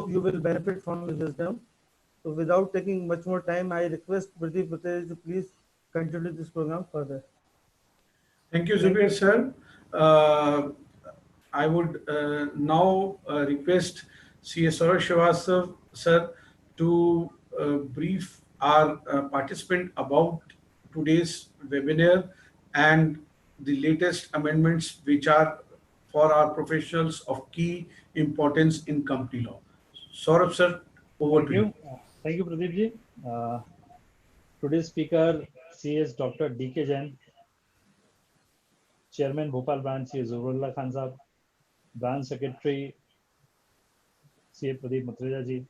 hope you will benefit from his wisdom. So without taking much more time, I request Pradeep Patel to please continue this program further. Thank you, Zubir sir. Uh, I would now request C.S. Srivastava sir to brief our participant about today's webinar and the latest amendments which are for our professionals of key importance in company law. Saurabh sir, over Thank to you. you. Thank you, Pradeep ji. Today's speaker, CS Dr. D.K. Jain, Chairman Bhopal Branch, C.A. Zohrullah Khan Sahab, Branch Secretary, C.A. Pradeep Matreja ji,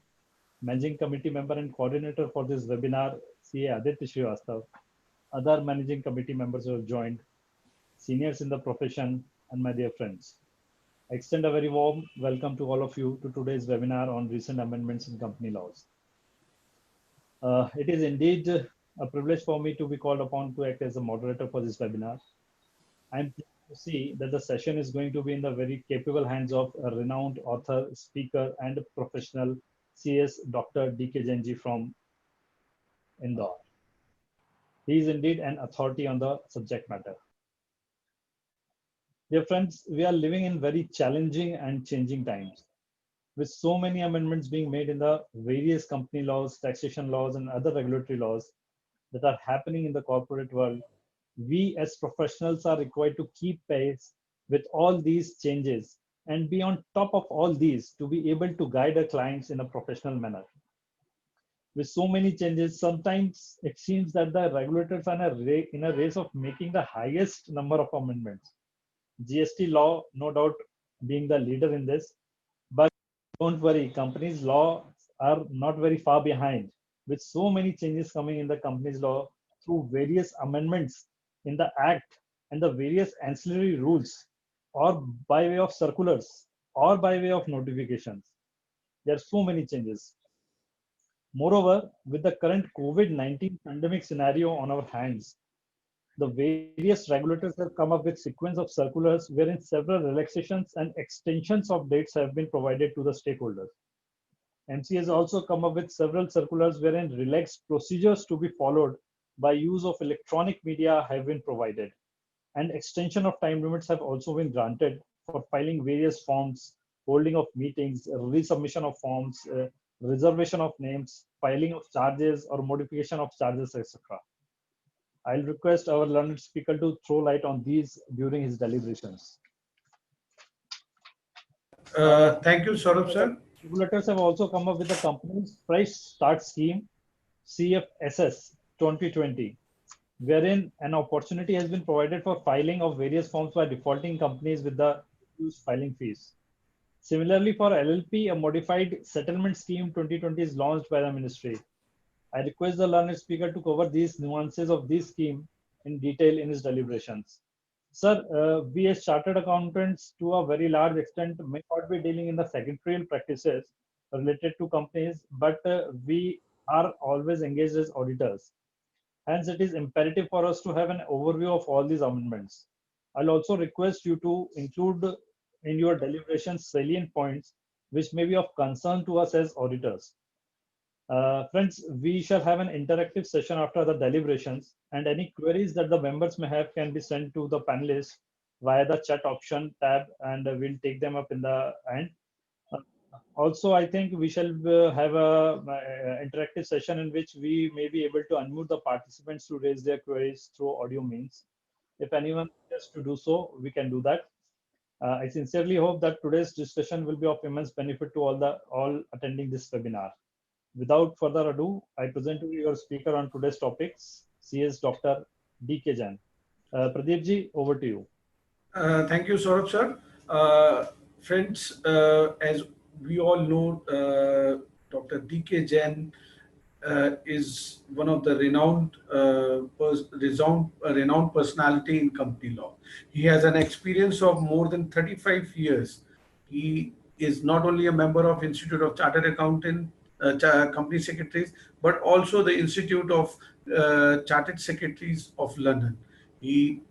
Managing Committee Member and Coordinator for this webinar, C.A. Aditya Srivastava, other Managing Committee members who have joined, seniors in the profession, and my dear friends. I extend a very warm welcome to all of you to today's webinar on recent amendments in company laws. It is indeed a privilege for me to be called upon to act as a moderator for this webinar. I'm pleased to see that the session is going to be in the very capable hands of a renowned author, speaker, and professional CS Dr. D.K. Jain ji from Indore. He is indeed an authority on the subject matter. Dear friends, we are living in very challenging and changing times. With so many amendments being made in the various company laws, taxation laws, and other regulatory laws that are happening in the corporate world, we as professionals are required to keep pace with all these changes and be on top of all these to be able to guide our clients in a professional manner. With so many changes, sometimes it seems that the regulators are in a race of making the highest number of amendments. GST law, no doubt, being the leader in this. But don't worry, companies' law are not very far behind. With so many changes coming in the companies' law through various amendments in the Act and the various ancillary rules, or by way of circulars, or by way of notifications. There are so many changes. Moreover, with the current COVID-19 pandemic scenario on our hands, the various regulators have come up with sequence of circulars wherein several relaxations and extensions of dates have been provided to the stakeholders. MC has also come up with several circulars wherein relaxed procedures to be followed by use of electronic media have been provided. And extension of time limits have also been granted for filing various forms, holding of meetings, resubmission of forms, reservation of names, filing of charges or modification of charges, etc. I'll request our learned speaker to throw light on these during his deliberations. Thank you, Saurabh sir. Regulators have also come up with the company's Fresh Start Scheme, CFSS 2020, wherein an opportunity has been provided for filing of various forms by defaulting companies with the reduced filing fees. Similarly, for LLP, a modified settlement scheme 2020 is launched by the ministry. I request the learned speaker to cover these nuances of this scheme in detail in his deliberations. Sir, we as chartered accountants to a very large extent may not be dealing in the secretarial practices related to companies, but we are always engaged as auditors. Hence, it is imperative for us to have an overview of all these amendments. I'll also request you to include in your deliberations salient points which may be of concern to us as auditors. Friends, we shall have an interactive session after the deliberations, and any queries that the members may have can be sent to the panelists via the chat option tab, and we'll take them up in the end. Also, I think we shall have a interactive session in which we may be able to unmute the participants to raise their queries through audio means. If anyone wishes to do so, we can do that. I sincerely hope that today's discussion will be of immense benefit to all attending this webinar. Without further ado, I present to you your speaker on today's topics, CS Dr. D.K. Jain. Pradeep ji, over to you. Thank you, Saurabh sir. Friends, as we all know, Dr. D.K. Jain is one of the renowned personality in company law. He has an experience of more than 35 years. He is not only a member of Institute of Chartered Accountant, Company Secretaries, but also the Institute of Chartered Secretaries of London. He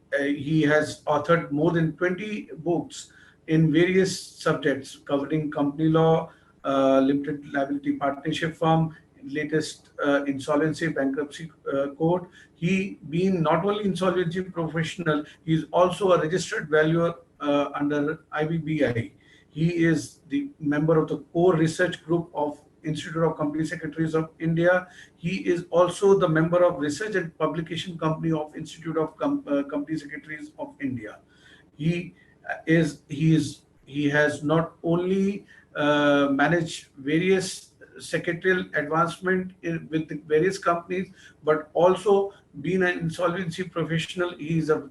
has authored more than 20 books in various subjects covering company law, Limited Liability Partnership Firm, latest insolvency bankruptcy court. He being not only insolvency professional, he is also a registered valuer under IBBI. He is the member of the core research group of Institute of Company Secretaries of India. He is also the member of research and publication company of Institute of Company Secretaries of India. He he has not only managed various secretarial advancement with the various companies, but also being an insolvency professional. He is a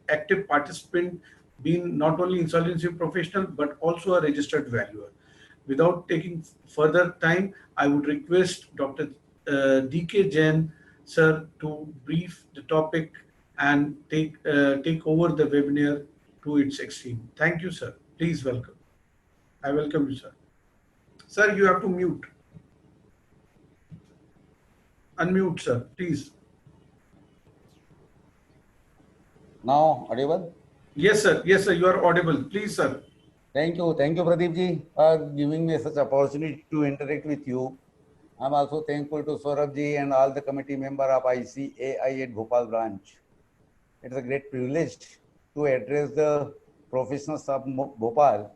active participant, being not only insolvency professional but also a registered valuer. Without taking further time, I would request Dr. D.K. Jain, sir, to brief the topic and take over the webinar to its extreme. Thank you, sir. Please welcome. I welcome you, sir. Sir, you have to mute. Unmute, sir, please. Now audible? Yes, sir. Yes, sir. You are audible. Please, sir. Thank you, Pradeep ji, for giving me such opportunity to interact with you. I'm also thankful to Saurabh ji and all the committee member of ICAI at Bhopal branch. It's a great privilege to address the professionals of Bhopal.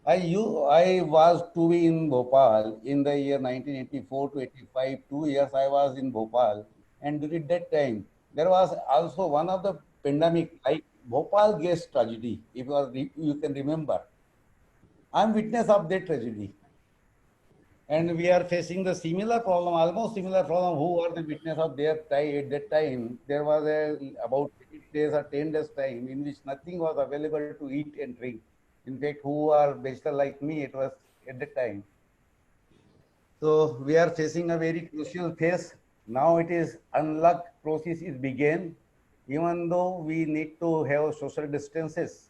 I was to be in Bhopal in the year 1984 to 85. 2 years I was in Bhopal, and during that time there was also one of the pandemic like Bhopal gas tragedy. If you can remember, I'm witness of that tragedy, and we are facing the similar problem, almost similar problem. Who are the witness of their time at that time? There was about 8 days or 10 days time in which nothing was available to eat and drink. In fact, who are bachelor like me, it was at that time. So we are facing a very crucial phase. Now it is unlock process is began, even though we need to have social distances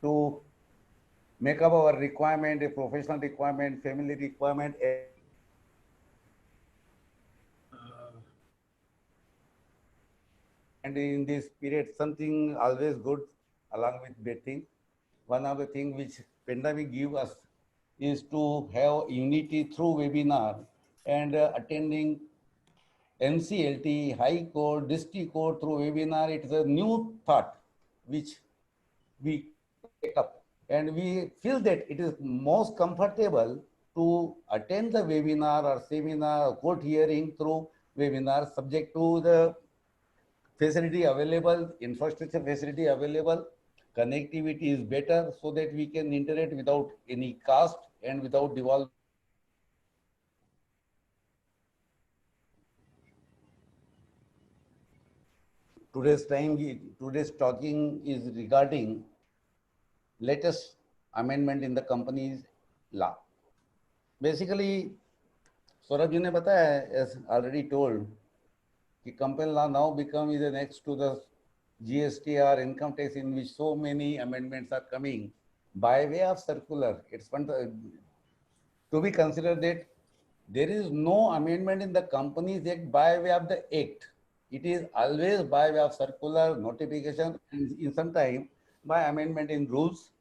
to make up our requirement, a professional requirement, family requirement. And in this period, something always good along with bad things. One of the things which pandemic give us is to have unity through webinar and attending NCLT, High Court, District Court through webinar. It is a new thought which we take up, and we feel that it is most comfortable to attend the webinar or seminar or court hearing through webinar, subject to the facility available, infrastructure facility available, connectivity is better so that we can interact without any cost and without devolving. Today's talking is regarding latest amendment in the company's law. Basically, Saurabh ji ne bataya, as already told, the company law now become is next to the GST or income tax, in which so many amendments are coming by way of circular. It's fun to be considered that there is no amendment in the Companies Act by way of the Act. It is always by way of circular notification and in some time by amendment in rules,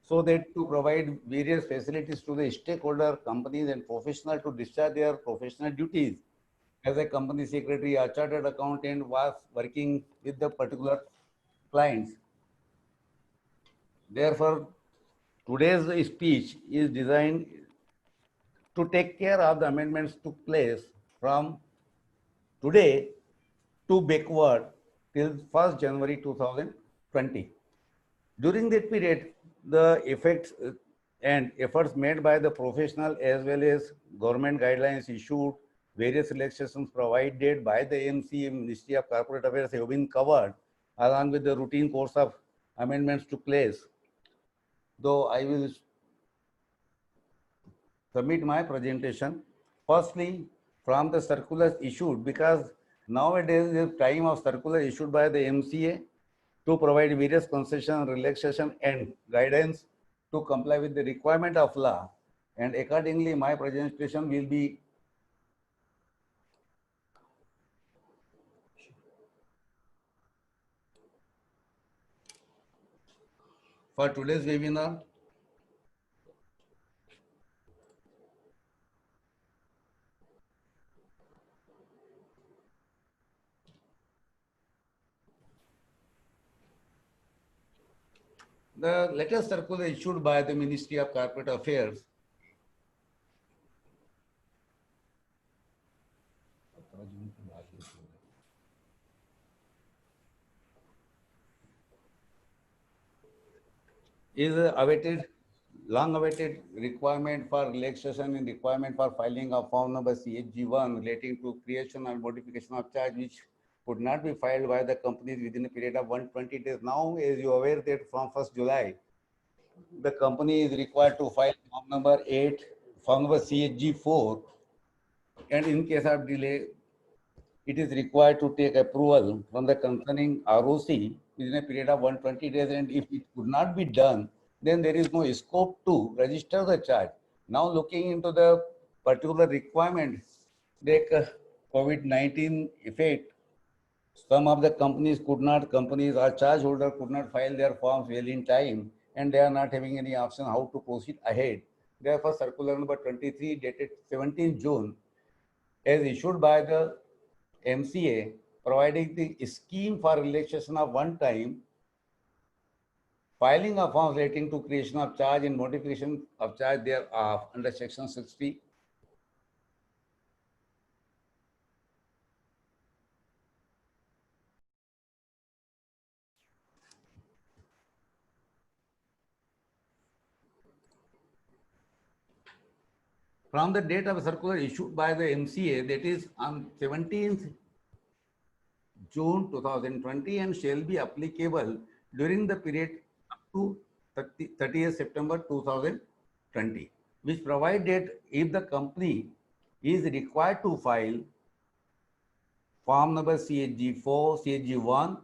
so that to provide various facilities to the stakeholder companies and professionals to discharge their professional duties. As a company secretary or chartered accountant was working with the particular clients. Therefore, today's speech is designed to take care of the amendments took place from today to backward till 1st January 2020. During that period, the effects and efforts made by the professional as well as government guidelines issued, various relaxations provided by the MCA, Ministry of Corporate Affairs, have been covered along with the routine course of amendments took place. Though I will submit my presentation. Firstly, from the circulars issued, because nowadays the time of circular issued by the MCA to provide various concession, relaxation and guidance to comply with the requirement of law, and accordingly my presentation will be for today's webinar. The latest circular issued by the Ministry of Corporate Affairs is awaited, long awaited requirement for relaxation and requirement for filing of form number CHG1 relating to creation and modification of charge which could not be filed by the companies within a period of 120 days. Now, as you are aware that from 1st July, the company is required to file form number 8, form number CHG4, and in case of delay, it is required to take approval from the concerning ROC within a period of 120 days. And if it could not be done, then there is no scope to register the charge. Now looking into the particular requirement, like COVID-19 effect, some of the companies or charge holder could not file their forms well in time, and they are not having any option how to proceed ahead. Therefore, circular number 23 dated 17 June as issued by the MCA providing the scheme for relaxation of one-time filing of forms relating to creation of charge and modification of charge thereof under section 60. From the date of a circular issued by the MCA, that is on 17th June 2020, and shall be applicable during the period up to 30th September 2020, which provided if the company is required to file form number CHG4, CHG1,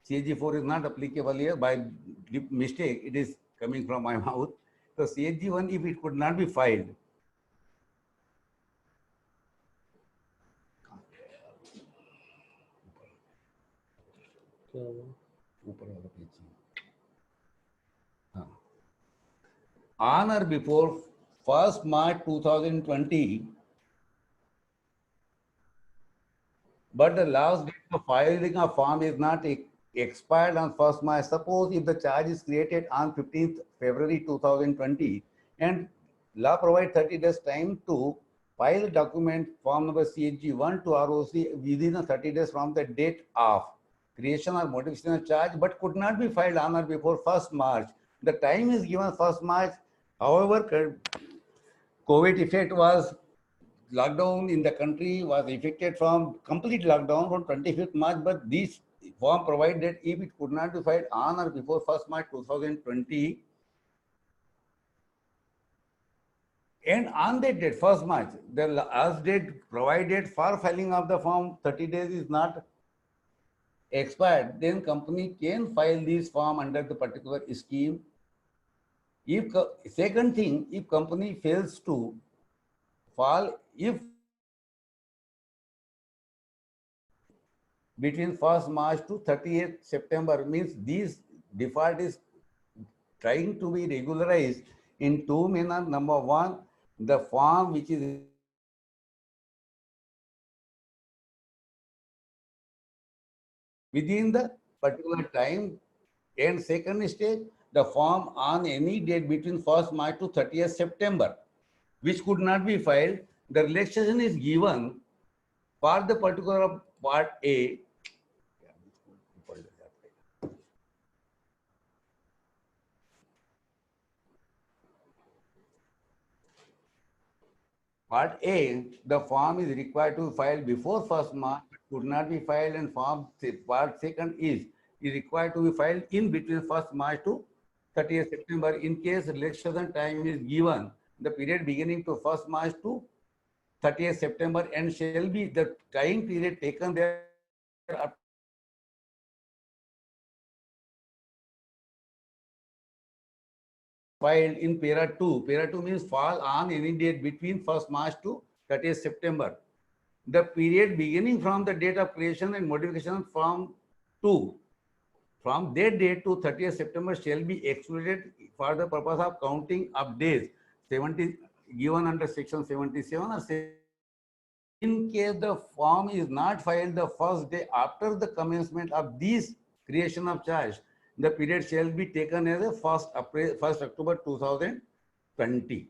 CHG4 is not applicable here by mistake, it is coming from my mouth. So CHG1, if it could not be filed, on or before 1st March 2020, but the last date of filing a form is not expired on 1st March. Suppose if the charge is created on 15th February 2020 and law provides 30 days time to file the document form number CHG1 to ROC within the 30 days from the date of creation or modification of charge, but could not be filed on or before 1st March. The time is given 1st March. However, COVID effect was lockdown in the country was effected from complete lockdown from 25th March, but this form provided if it could not be filed on or before 1st March 2020, and on that date, 1st March, the last date provided for filing of the form 30 days is not expired, then company can file this form under the particular scheme. If second thing, if company fails to file, if between 1st March to 30th September, means this default is trying to be regularized in two manners. Number one, the form which is within the particular time, and second stage, the form on any date between 1st March to 30th September, which could not be filed. The relaxation is given for the particular part A. Part A, the form is required to file before 1st March, but could not be filed, and form part second is required to be filed in between 1st March to 30th September. In case relaxation time is given, the period beginning to 1st March to 30th September, and shall be the time period taken there up filed in para 2. Para 2 means fall on any date between 1st March to 30th September. The period beginning from the date of creation and modification from 2, from that date to 30th September shall be excluded for the purpose of counting of days 70 given under section 77 or in case the form is not filed the first day after the commencement of this creation of charge, the period shall be taken as a 1st October 2020.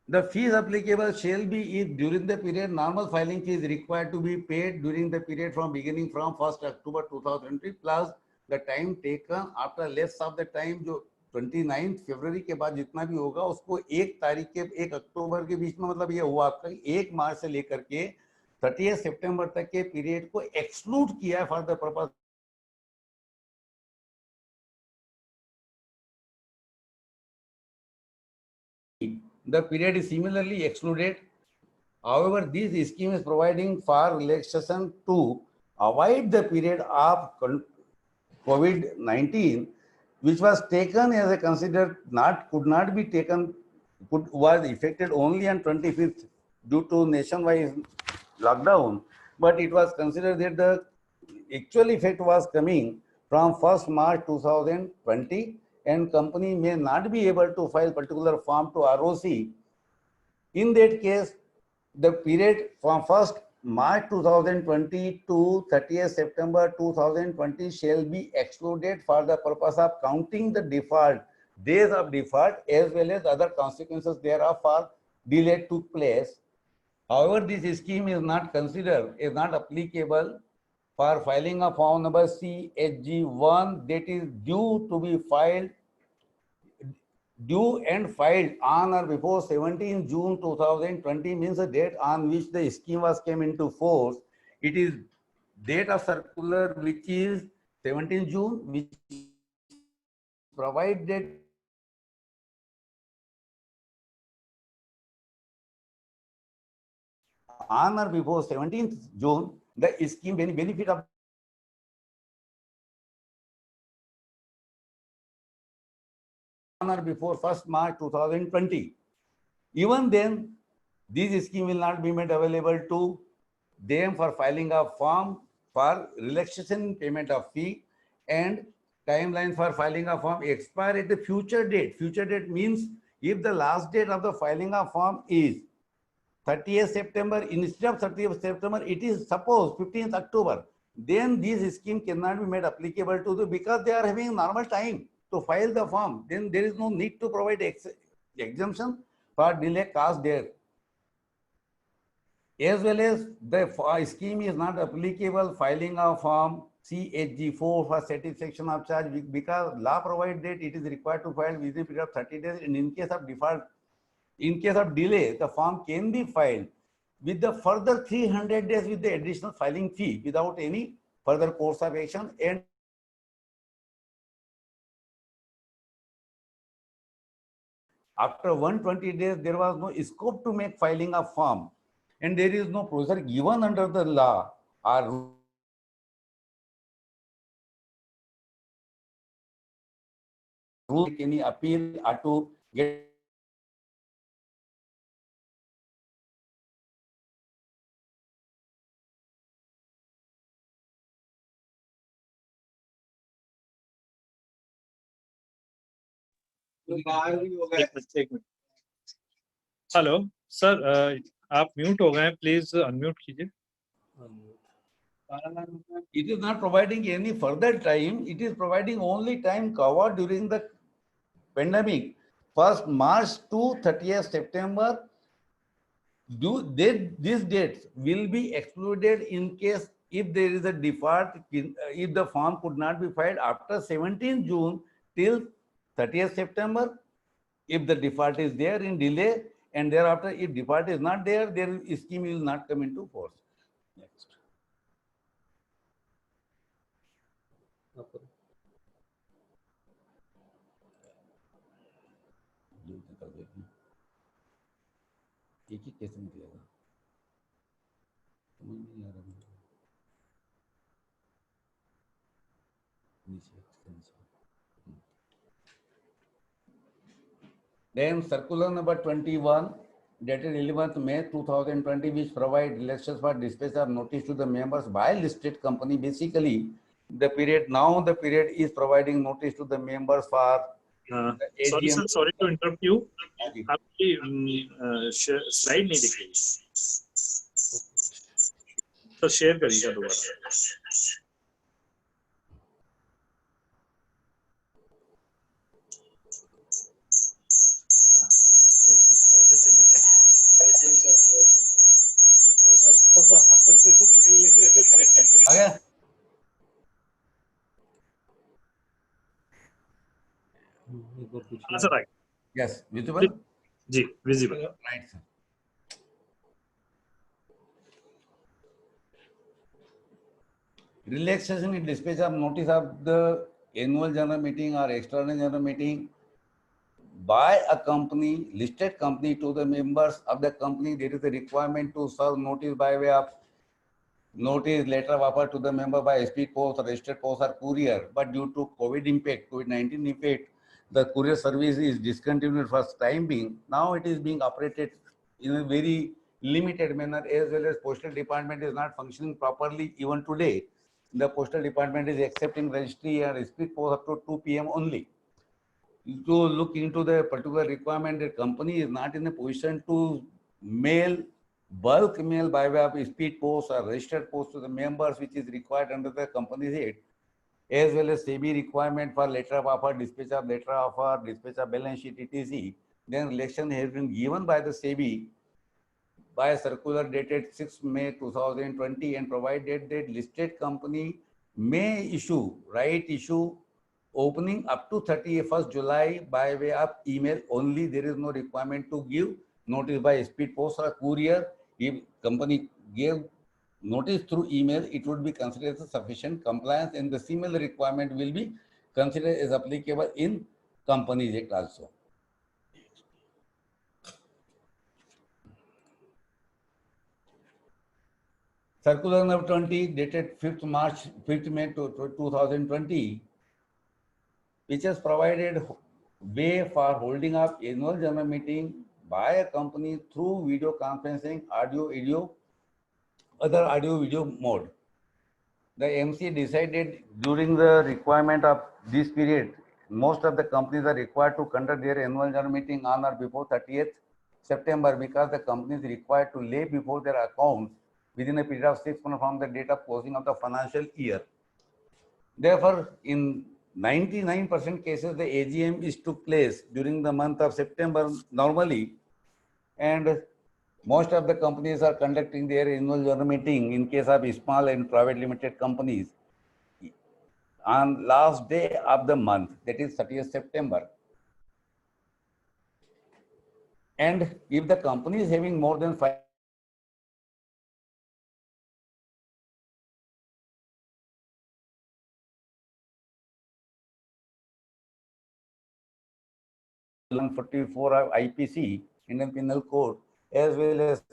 The fees applicable shall be if during the period normal filing fee is required to be paid during the period from beginning from 1st October 2020 plus the time taken after less of the time जो 29 फरवरी के बाद जितना भी होगा उसको 1 अक्टूबर के बीच में, मतलब ये हुआ आपका 1 मार्च से लेकर के 30 सितंबर तक के पीरियड को एक्सक्लूड किया है for the purpose the period is similarly excluded. However, this scheme is providing for relaxation to avoid the period of COVID-19, which was taken as a considered could not be taken, was affected only on 25th due to nationwide lockdown, but it was considered that the actual effect was coming from 1st March 2020 and company may not be able to file particular form to ROC. In that case, the period from 1st March 2020 to 30th September 2020 shall be excluded for the purpose of counting the default, days of default, as well as other consequences thereof for delay took place. However, this scheme is not considered, is not applicable for filing of form number CHG1 that is due and filed on or before 17 June 2020 means the date on which the scheme was came into force. It is date of circular which is 17 June, which provided on or before 17th June, the scheme benefit of on or before 1st March 2020. Even then, this scheme will not be made available to them for filing a form for relaxation in payment of fee, and timeline for filing a form expire at the future date. Future date means if the last date of the filing of form is 30th September, instead of 30th September, it is suppose 15th October, then this scheme cannot be made applicable to them because they are having normal time to file the form. Then there is no need to provide exemption for delay caused there. As well as the scheme is not applicable filing of form CHG4 for satisfaction of charge because law provides that it is required to file within a period of 30 days, and in case of default, in case of delay, the form can be filed with the further 300 days with the additional filing fee without any further course of action. And after 120 days, there was no scope to make filing of form, and there is no procedure given under the law or rule any appeal or to get एक minute. Hello sir, आप mute हो गए हैं, please unmute कीजिए। It is not providing any further time. It is providing only time covered during the pandemic, 1st March to 30th September. These dates will be excluded in case if there is a default, if the form could not be filed after 17 June till 30th September. If the default is there in delay, and thereafter if default is not there, their scheme will not come into force. Next. एक ही कैसे निकलेगा समझ नहीं आ रहा मुझे। Then circular number 21 dated 11th May 2020 which provide relaxations for dispatch of notice to the members by listed company. Basically the period is providing notice to the members for The sorry AGM sir, sorry to interrupt you, ji. आपकी slide नहीं दिख रही, तो share करिएगा दोबारा। आ गया? हाँ sir, right, Yes, visible? Ji visible. Right, sir. Relaxation in dispatch of notice of the annual general meeting or extraordinary general meeting by a company, listed company, to the members of the company. There is a requirement to serve notice by way of notice, letter of offer to the member by speed post, registered post or courier. But due to COVID-19 impact, the courier service is discontinued for time being. Now it is being operated in a very limited manner, as well as postal department is not functioning properly even today. The postal department is accepting registry and speed post up to 2 p.m. only. To look into the particular requirement, the company is not in a position to mail bulk mail by way of speed post or registered post to the members, which is required under the company's act, as well as SEBI requirement for letter of offer, dispatch of letter of offer, dispatch of balance sheet, etc. Then election has been given by the SEBI by a circular dated 6 May 2020 and provided that listed company may issue, right issue opening up to 31st July by way of email only. There is no requirement to give notice by speed post or courier. If company gave notice through email, it would be considered as sufficient compliance, and the similar requirement will be considered as applicable in Companies Act also. Circular number 20 dated 5th May 2020, which has provided way for holding up annual general meeting by a company through video conferencing, other audio video mode. The MC decided during the requirement of this period, most of the companies are required to conduct their annual general meeting on or before 30th September, because the company is required to lay before their accounts within a period of 6 months from the date of closing of the financial year. Therefore, in 99% cases, the AGM is took place during the month of September normally, and most of the companies are conducting their annual general meeting in case of small and private limited companies on last day of the month, that is 30th September. And if the company is having more than 5 144 of IPC, Indian Penal Code, as well as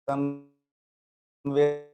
somewhere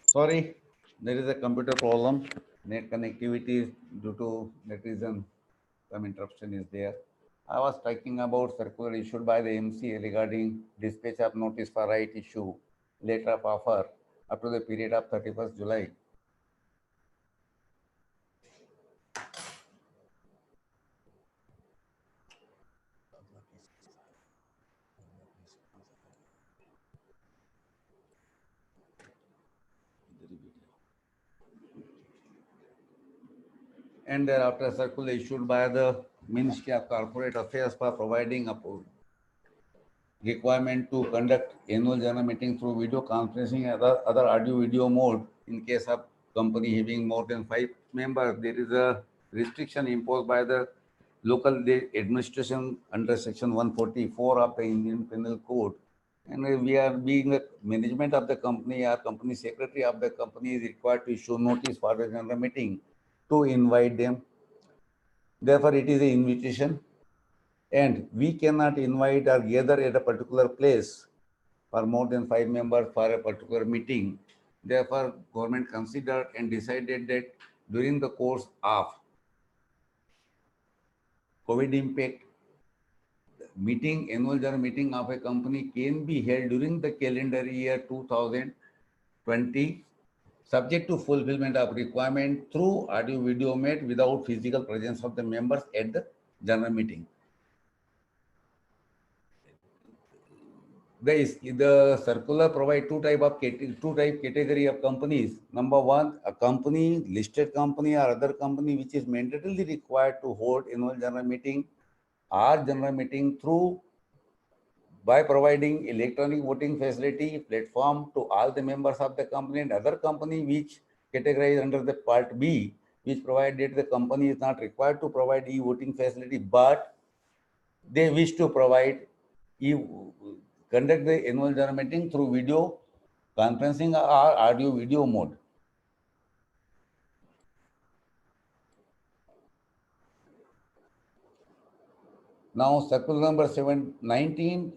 sorry, there is a computer problem. Net connectivity is due to that reason, some interruption is there. I was talking about circular issued by the MCA regarding dispatch of notice for right issue, letter of offer up to the period of 31st July. and thereafter circular issued by the Ministry of Corporate Affairs for providing a requirement to conduct annual general meeting through video conferencing and other audio video mode. In case of company having more than 5 members, there is a restriction imposed by the local administration under section 144 of the Indian Penal Code. And we are being the management of the company, or company secretary of the company is required to issue notice for the general meeting to invite them. Therefore, it is an invitation, and we cannot invite or gather at a particular place for more than 5 members for a particular meeting. Therefore, government considered and decided that during the course of COVID impact, annual general meeting of a company can be held during the calendar year 2020, subject to fulfillment of requirement through audio video made without physical presence of the members at the general meeting. The circular provide two type category of companies. Number one, a company, listed company or other company which is mandatorily required to hold annual general meeting or general meeting through by providing electronic voting facility platform to all the members of the company, and other company which categorized under the part B, which provided the company is not required to provide e-voting facility, but they wish to provide conduct the annual general meeting through video conferencing or audio video mode. Now, circular number 719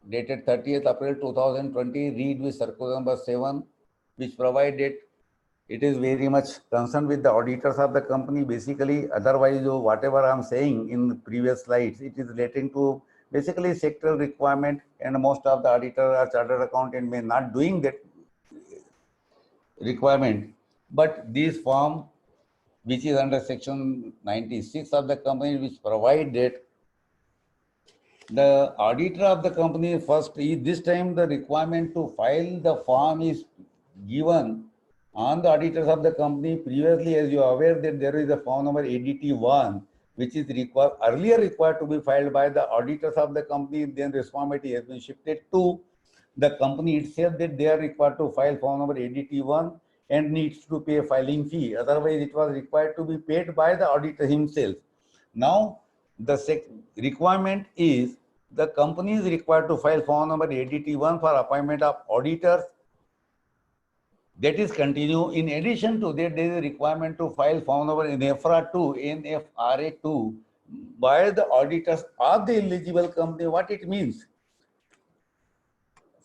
dated 30th April 2020, read with circular number 7, which provided it is very much concerned with the auditors of the company. Basically, otherwise, whatever I'm saying in the previous slides, it is relating to basically sectoral requirement, and most of the auditor or chartered accountant may not doing that requirement. But this form, which is under section 96 of the company, which provide that the auditor of the company first, this time the requirement to file the form is given on the auditors of the company. Previously, as you are aware, that there is a form number ADT1, which is earlier required to be filed by the auditors of the company. Then responsibility has been shifted to the company itself, that they are required to file form number ADT1 and needs to pay a filing fee. Otherwise, it was required to be paid by the auditor himself. Now, the requirement is the company is required to file form number ADT1 for appointment of auditors. That is continue. In addition to that, there is a requirement to file form number NFRA2 by the auditors of the eligible company. What it means?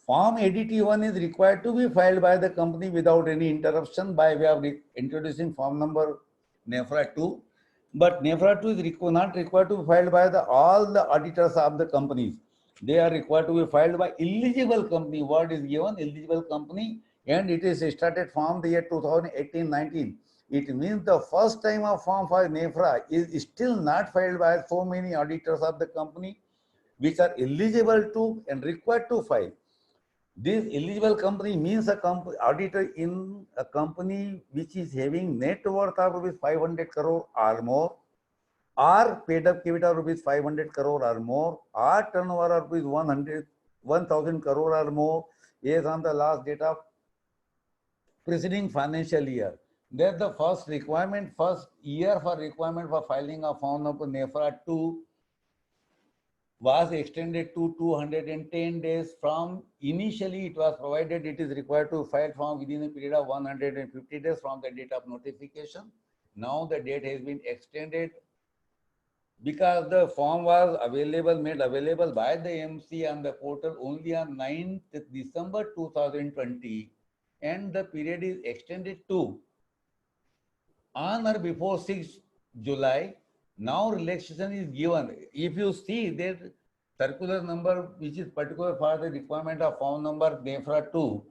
Form ADT1 is required to be filed by the company without any interruption by way of introducing form number NFRA2. But NFRA2 is not required to be filed by all the auditors of the companies. They are required to be filed by eligible company. Word is given, eligible company, and it is started from the year 2018-19. It means the first time a form for NFRA is still not filed by so many auditors of the company which are eligible to and required to file. This eligible company means a auditor in a company which is having net worth of rupees 500 crore or more, or paid up capital of rupees 500 crore or more, or turnover of rupees 1,000 crore or more, is on the last date of preceding financial year. That's the first requirement, first year for requirement for filing a form of NFRA2 was extended to 210 days. From initially it was provided it is required to file form within a period of 150 days from the date of notification. Now the date has been extended because the form was made available by the MC on the portal only on 9th December 2020, and the period is extended to on or before 6th July. Now relaxation is given. If you see that circular number, which is particular for the requirement of form number NFRA2,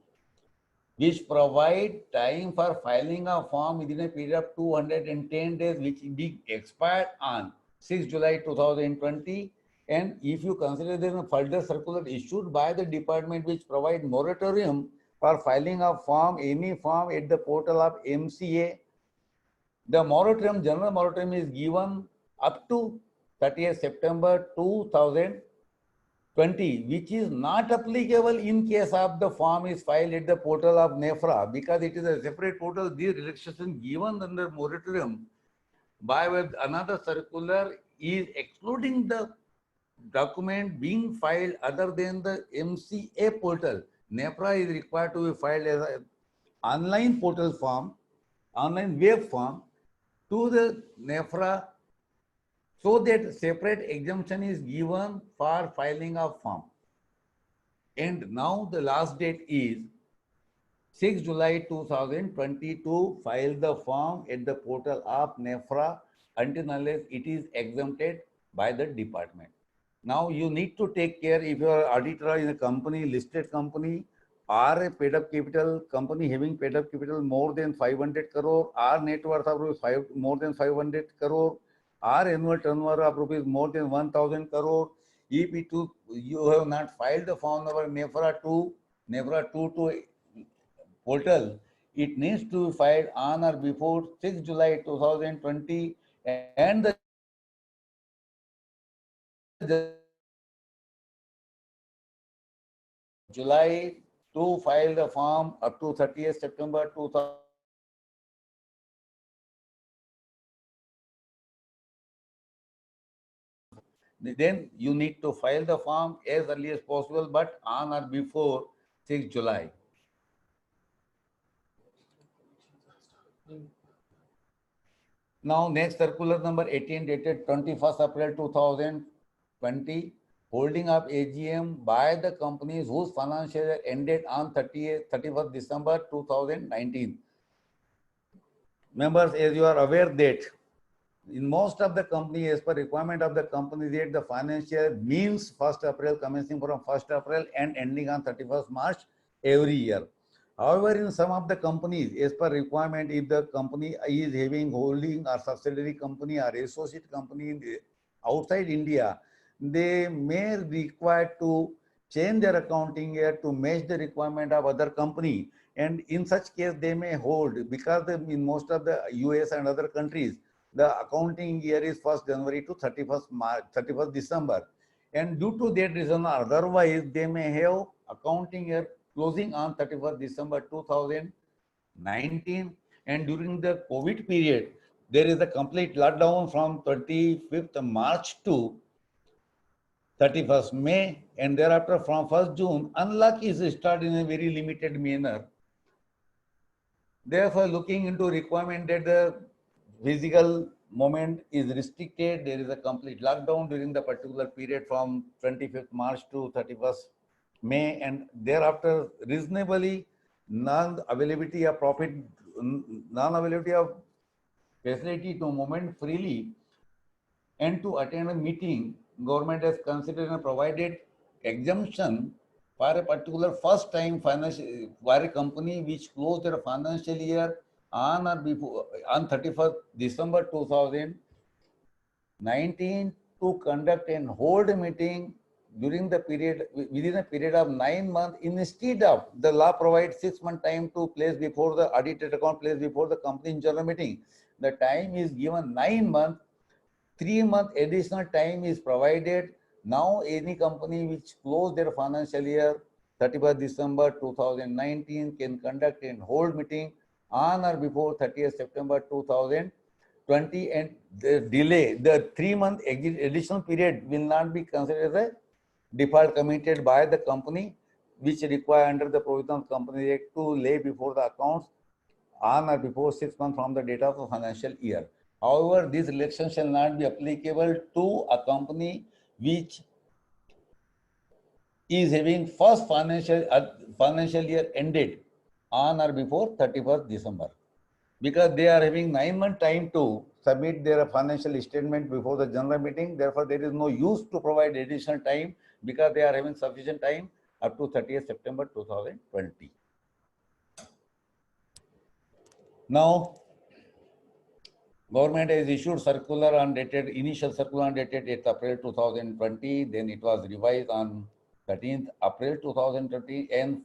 which provide time for filing a form within a period of 210 days, which be expired on 6 July 2020. And if you consider there is a further circular issued by the department which provide moratorium for filing a form, any form at the portal of MCA The moratorium, general moratorium is given up to 30th September 2020, which is not applicable in case of the form is filed at the portal of NEFRA, because it is a separate portal. This relaxation given under moratorium by another circular is excluding the document being filed other than the MCA portal. NEFRA is required to be filed as an online portal form, online web form to the NEFRA, so that separate exemption is given for filing of form. And now the last date is 6 July 2020 to file the form at the portal of NEFRA until unless it is exempted by the department. Now you need to take care if you are auditor in a company, listed company, or a paid up capital company having paid up capital more than 500 crore, or net worth of more than 500 crore, or annual turnover of rupees more than 1000 crore. If you have not filed the form number NEFRA 2 to portal, it needs to be filed on or before 6 July 2020, and the July to file the form up to 30th September 2000. Then you need to file the form as early as possible, but on or before 6 July. Now, next circular number 18 dated 21st April 2020, holding up AGM by the companies whose financial year ended on 31st December 2019. Members, as you are aware that in most of the company, as per requirement of the company date, the financial year means 1st April, commencing from 1st April and ending on 31st March every year. However, in some of the companies, as per requirement, if the company is having holding or subsidiary company or associate company outside India, they may require to change their accounting year to match the requirement of other company. And in such case, they may hold, because in most of the US and other countries, the accounting year is 1st January to 31st December. And due to that reason, otherwise, they may have accounting year closing on 31st December 2019. And during the COVID period, there is a complete lockdown from 25th March to 31st May, and thereafter from 1st June, unlock is started in a very limited manner. Therefore, looking into requirement that the physical movement is restricted, there is a complete lockdown during the particular period from 25th March to 31st May, and thereafter reasonably non-availability of facility to movement freely and to attend a meeting, government has considered and provided exemption for a particular first time financial, for a company which closed their financial year on or before on 31st December 2019 to conduct and hold a meeting during the period, within a period of 9 months, instead of the law provides 6 month time to place before the audited account, place before the company in general meeting. The time is given 9 months, 3 month additional time is provided. Now any company which closed their financial year 31st December 2019 can conduct and hold meeting on or before 30th September 2020, and the delay, the 3 month additional period will not be considered as a default committed by the company, which require under the provision of Company Act to lay before the accounts on or before 6 months from the date of the financial year. However, this election shall not be applicable to a company which is having first financial year ended on or before 31st December, because they are having 9 month time to submit their financial statement before the general meeting. Therefore, there is no use to provide additional time, because they are having sufficient time up to 30th September 2020. Now, government has issued circular on dated, initial circular on dated 8th April 2020, then it was revised on 13th April 2020, and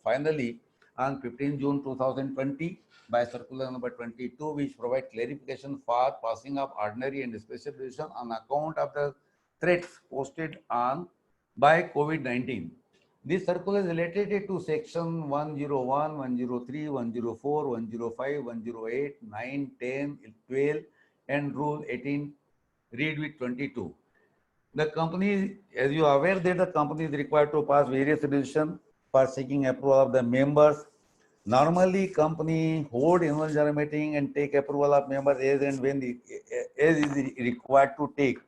finally on 15 June 2020 by circular number 22, which provide clarification for passing of ordinary and special resolution on account of the threats posted on by COVID-19. This circular is related to section 101, 103, 104, 105, 108, 9, 10, 12, and rule 18, read with 22. The company, as you are aware, that the company is required to pass various resolutions for seeking approval of the members. Normally, company hold annual general meeting and take approval of members as and when as is required to take.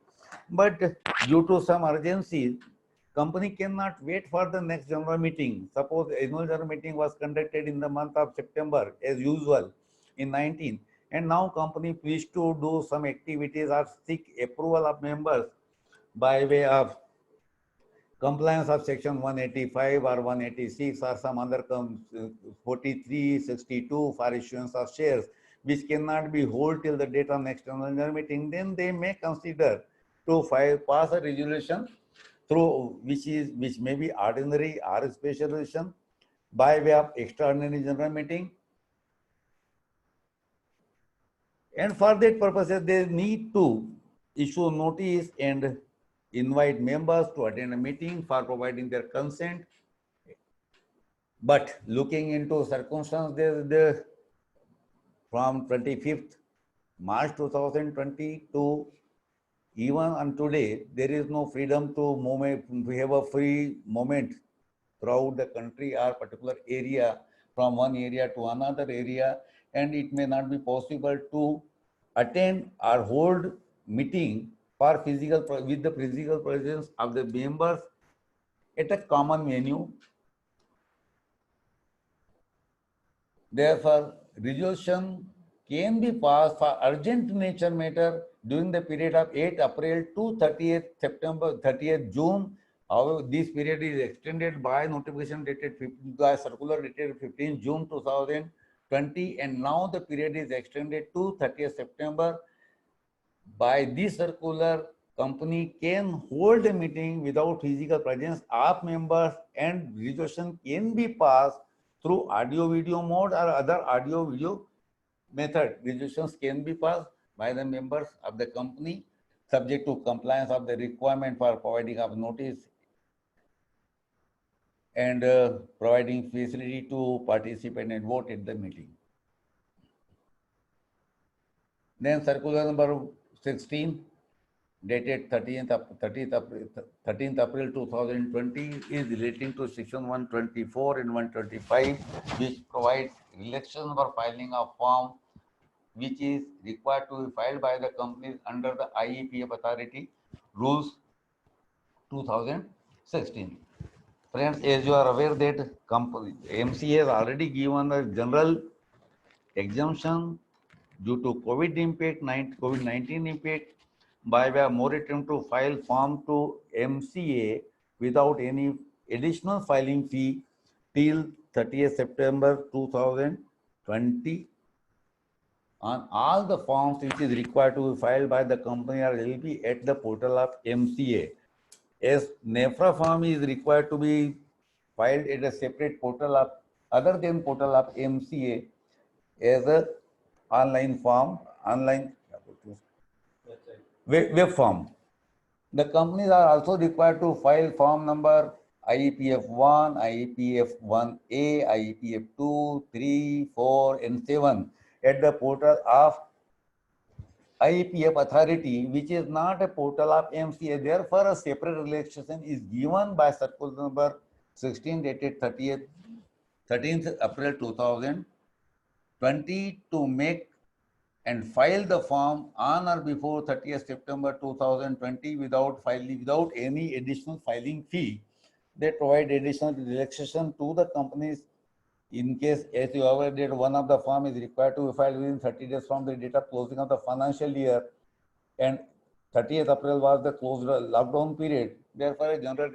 But due to some urgency, company cannot wait for the next general meeting. Suppose annual general meeting was conducted in the month of September as usual in 19, and now company please to do some activities or seek approval of members by way of compliance of section 185 or 186 or some other 43, 62 for issuance of shares, which cannot be held till the date of next annual meeting, then they may consider to pass a resolution through which may be ordinary or special resolution by way of extraordinary general meeting. And for that purpose, they need to issue notice and invite members to attend a meeting for providing their consent. But looking into circumstances, from 25th March 2020 to even on today, there is no freedom to movement. We have a free movement throughout the country or particular area from one area to another area, and it may not be possible to attend or hold meeting for with the physical presence of the members at a common venue. Therefore, resolution can be passed for urgent nature matter during the period of 8 April to 30th September, 30th June. However, this period is extended by notification dated by circular dated 15 June 2020, and now the period is extended to 30th September. By this circular, company can hold a meeting without physical presence of members, and resolution can be passed through audio video mode or other audio video method. Resolutions can be passed by the members of the company subject to compliance of the requirement for providing of notice and providing facility to participate and vote at the meeting. Then circular number 16 dated 13th April 2020 is relating to section 124 and 125, which provides relaxation for filing of form which is required to be filed by the companies under the IEPF authority rules 2016. Friends, as you are aware that MCA has already given a general exemption due to COVID-19 impact by way of moratorium to file form to MCA without any additional filing fee till 30th September 2020 on all the forms which is required to be filed by the company or LLP at the portal of MCA. As NEFRA form is required to be filed at a separate portal of other than portal of MCA as a online form, online web form. The companies are also required to file form number IEPF 1, IEPF 1A, IEPF 2, 3, 4, and 7 at the portal of IEPF authority, which is not a portal of MCA. Therefore, a separate relaxation is given by circular number 16 dated 13th April 2020 to make and file the form on or before 30th September 2020 without any additional filing fee. They provide additional relaxation to the companies in case, as you are aware, that one of the form is required to be filed within 30 days from the date of closing of the financial year, and 30th April was the closed lockdown period. Therefore, a general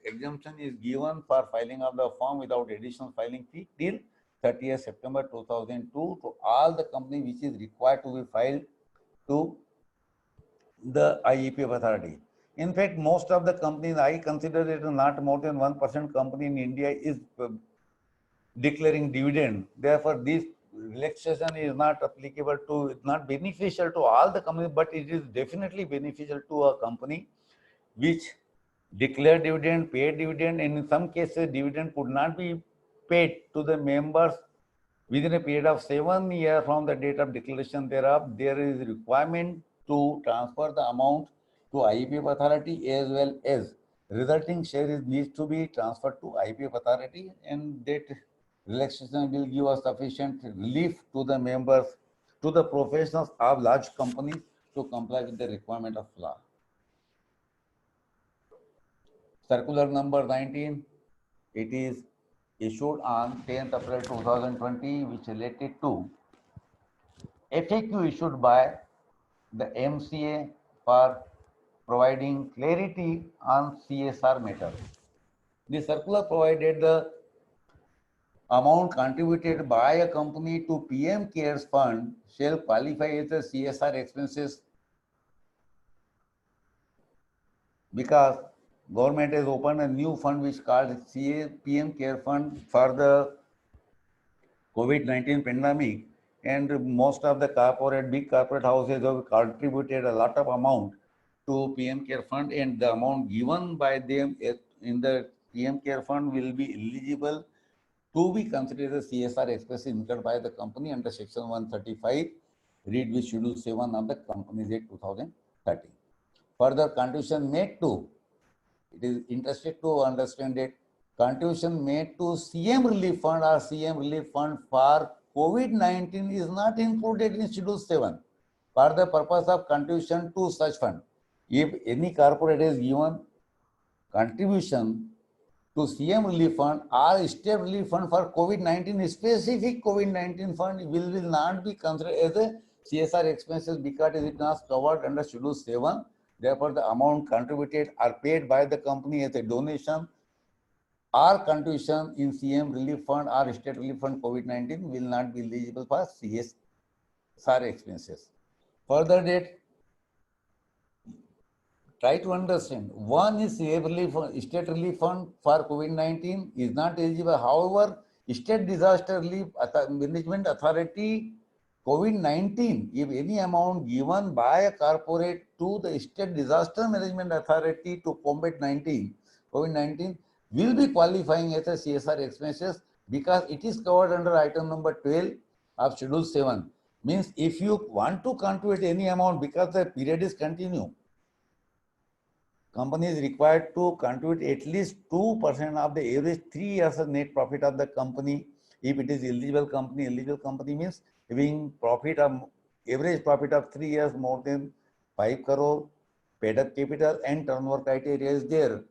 exemption is given for filing of the form without additional filing fee till 30th September 2002 to all the company which is required to be filed to the IEPF authority. In fact, most of the companies, I consider it not more than 1% company in India is declaring dividend. Therefore, this relaxation is not applicable to, it's not beneficial to all the companies, but it is definitely beneficial to a company which declare dividend, pay dividend, and in some cases, dividend could not be paid to the members within a period of 7 years from the date of declaration thereof. There is a requirement to transfer the amount to IPF authority, as well as resulting share is needs to be transferred to IPF authority, and that relaxation will give us sufficient relief to the members, to the professionals of large companies to comply with the requirement of law. Circular number 19, it is issued on 10th April 2020, which related to FAQ issued by the MCA for providing clarity on CSR matter. The circular provided the amount contributed by a company to PM CARES Fund shall qualify as a CSR expenses because government has opened a new fund which called PM CARE Fund for the COVID-19 pandemic, and most of the big corporate houses have contributed a lot of amount to PM CARE Fund, and the amount given by them in the PM CARE Fund will be eligible to be considered as CSR expenses incurred by the company under Section 135, read with Schedule 7 of the Companies Act 2013. Further contribution made to, it is interested to understand that contribution made to CM Relief Fund or CM Relief Fund for COVID-19 is not included in Schedule 7 for the purpose of contribution to such fund. If any corporate is given contribution to CM Relief Fund or State Relief Fund for COVID-19, specific COVID-19 fund will not be considered as a CSR expenses because it is not covered under Schedule 7. Therefore, the amount contributed or paid by the company as a donation or contribution in CM Relief Fund or State Relief Fund COVID-19 will not be eligible for CSR expenses. Further that, try to understand, one is State Relief Fund for COVID-19 is not eligible. However, State Disaster Relief Management Authority COVID-19, if any amount given by a corporate to the State Disaster Management Authority to combat COVID-19 will be qualifying as a CSR expenses because it is covered under item number 12 of Schedule 7. Means if you want to contribute any amount because the period is continue, company is required to contribute at least 2% of the average 3 years of net profit of the company. If it is eligible company means having profit of average profit of 3 years more than 5 crore, paid up capital and turnover criteria is there.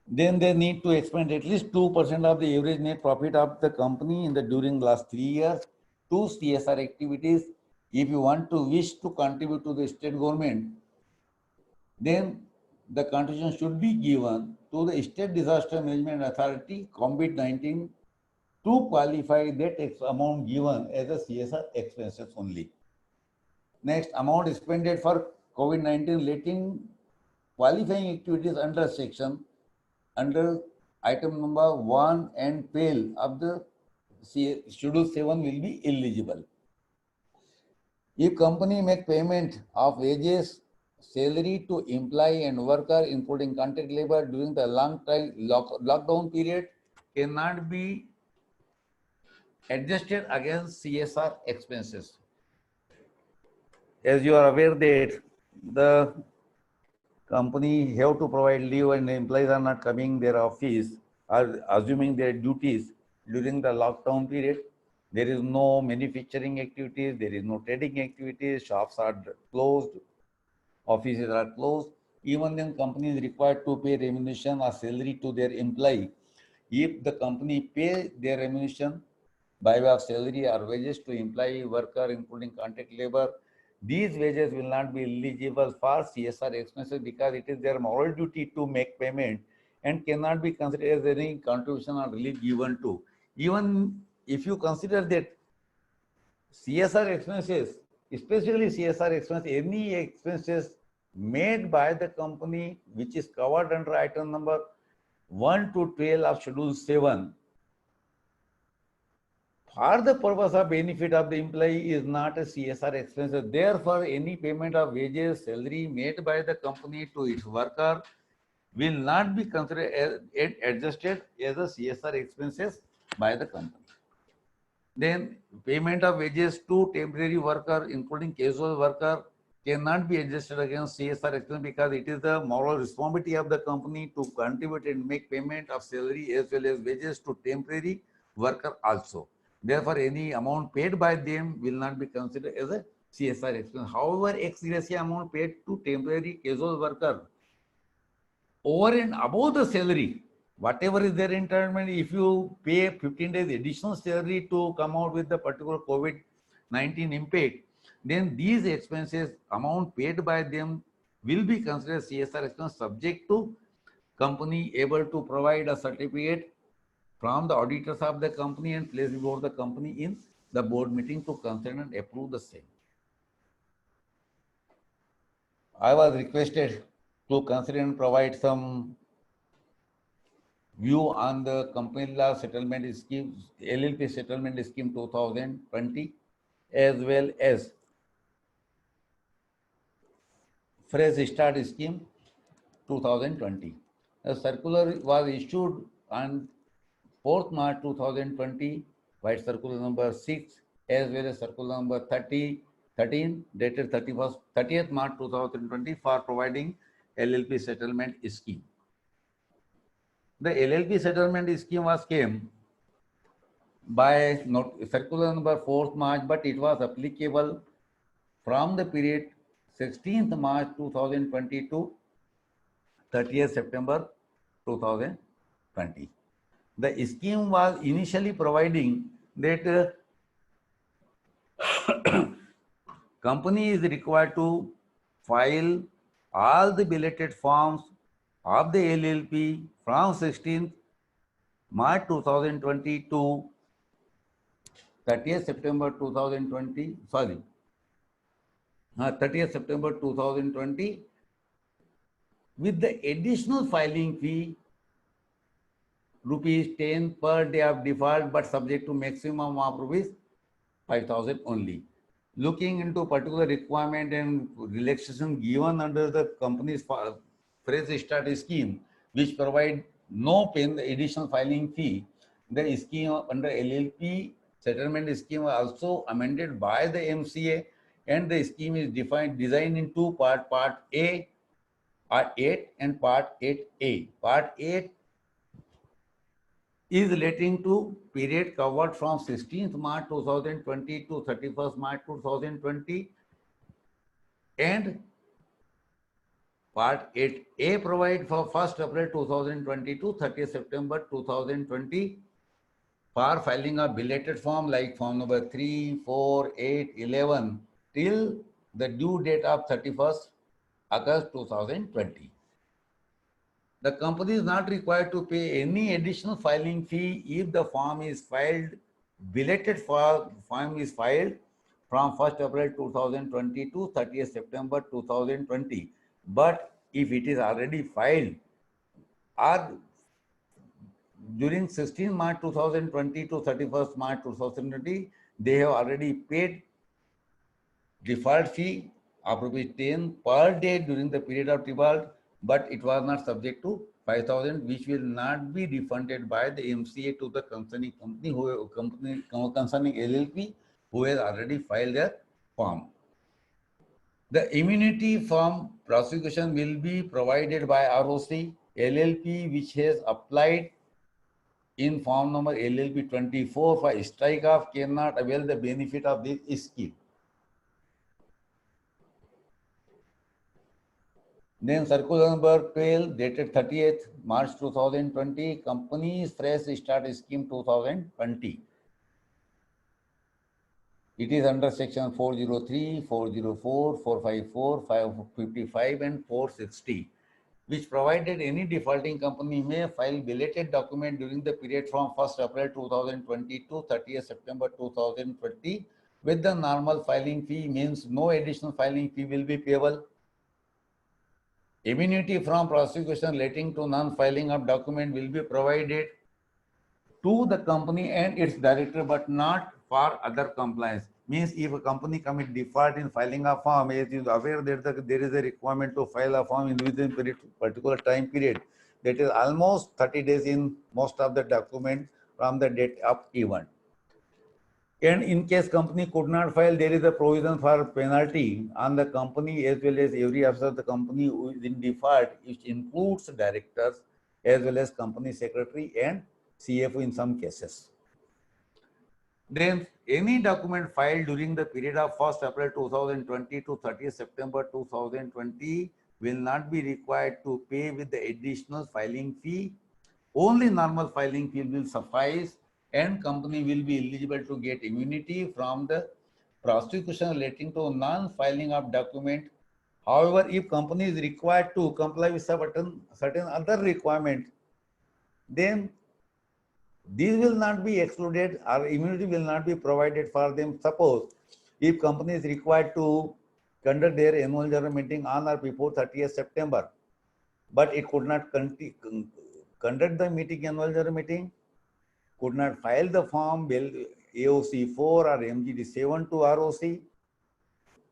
Then they need to expend at least 2% of the average net profit of the company in the during last 3 years to CSR activities. If you want to wish to contribute to the state government, then the contribution should be given to the State Disaster Management Authority COVID-19 to qualify that amount given as a CSR expenses only. Next, amount expended for COVID-19 relating qualifying activities under section, under item number 1 and 12 of the Schedule 7 will be eligible. If company make payment of wages, salary to employee and worker, including contract labor during the long time lockdown period, cannot be adjusted against CSR expenses. As you are aware that the company have to provide leave and the employees are not coming their office, are assuming their duties during the lockdown period. There is no manufacturing activities, there is no trading activities, shops are closed, offices are closed. Even then, company is required to pay remuneration or salary to their employee. If the company pay their remuneration by way of salary or wages to employee, worker, including contract labor, these wages will not be eligible for CSR expenses because it is their moral duty to make payment and cannot be considered as any contribution or relief given to. Even if you consider that CSR expenses, especially CSR expenses, any expenses made by the company which is covered under item number 1 to 12 of Schedule 7 for the purpose of benefit of the employee is not a CSR expense. Therefore, any payment of wages, salary made by the company to its worker will not be considered as adjusted as a CSR expenses by the company. Then payment of wages to temporary worker, including casual worker, cannot be adjusted against CSR expense because it is the moral responsibility of the company to contribute and make payment of salary as well as wages to temporary worker also. Therefore, any amount paid by them will not be considered as a CSR expense. However, ex gratia amount paid to temporary casual worker over and above the salary, whatever is their entitlement, if you pay 15 days additional salary to come out with the particular COVID-19 impact, then these expenses amount paid by them will be considered CSR expense subject to company able to provide a certificate from the auditors of the company and place before the company in the board meeting to consider and approve the same. I was requested to consider and provide some view on the company law settlement scheme, LLP settlement scheme 2020, as well as fresh start scheme 2020. A circular was issued on 4th March 2020, White Circular number 6, as well as Circular number 13, dated 30th March 2020 for providing LLP settlement scheme. The LLP settlement scheme was came by circular number 4th March, but it was applicable from the period 16th March 2020 to 30th September 2020. The scheme was initially providing that company is required to file all the belated forms of the LLP from 16th March 2020 to 30th September 2020, 30th September 2020 with the additional filing fee rupees 10 per day of default, but subject to maximum of rupees 5,000 only. Looking into particular requirement and relaxation given under the company's fresh start scheme, which provide no additional filing fee, the scheme under LLP settlement scheme also amended by the MCA, and the scheme is designed in two parts, Part A, Part 8 and Part 8A. Part 8 is relating to period covered from 16th March 2020 to 31st March 2020, and Part 8A provide for 1st April 2020 to 30th September 2020 for filing a belated form like form number 3, 4, 8, 11 till the due date of 31st August 2020. The company is not required to pay any additional filing fee if the form is filed, belated form is filed from 1st April 2020 to 30th September 2020. But if it is already filed or during 16 March 2020 to 31st March 2020, they have already paid default fee of rupees 10 per day during the period of default, but it was not subject to 5,000, which will not be refunded by the MCA to the concerning company, concerning LLP who has already filed their form. The immunity from prosecution will be provided by ROC. LLP which has applied in form number LLP 24 for strike off cannot avail the benefit of this scheme. Then circular number 12 dated 30th March 2020, company's fresh start scheme 2020. It is under section 403, 404, 454, 555 and 460, which provided any defaulting company may file belated document during the period from 1st April 2020 to 30th September 2020 with the normal filing fee, means no additional filing fee will be payable. Immunity from prosecution relating to non-filing of document will be provided to the company and its director, but not for other compliance. Means if a company commit default in filing a form, as is aware that there is a requirement to file a form in within particular time period, that is almost 30 days in most of the documents from the date of event. And in case company could not file, there is a provision for penalty on the company as well as every officer of the company who is in default, which includes directors as well as company secretary and CFO in some cases. Then any document filed during the period of 1st April 2020 to 30th September 2020 will not be required to pay with the additional filing fee. Only normal filing fee will suffice, and company will be eligible to get immunity from the prosecution relating to non-filing of document. However, if company is required to comply with certain other requirements, then these will not be excluded or immunity will not be provided for them. Suppose if company is required to conduct their annual general meeting on or before 30th September, but it could not conduct the meeting, annual general meeting, could not file the form, AOC 4 or MGD 7 to ROC,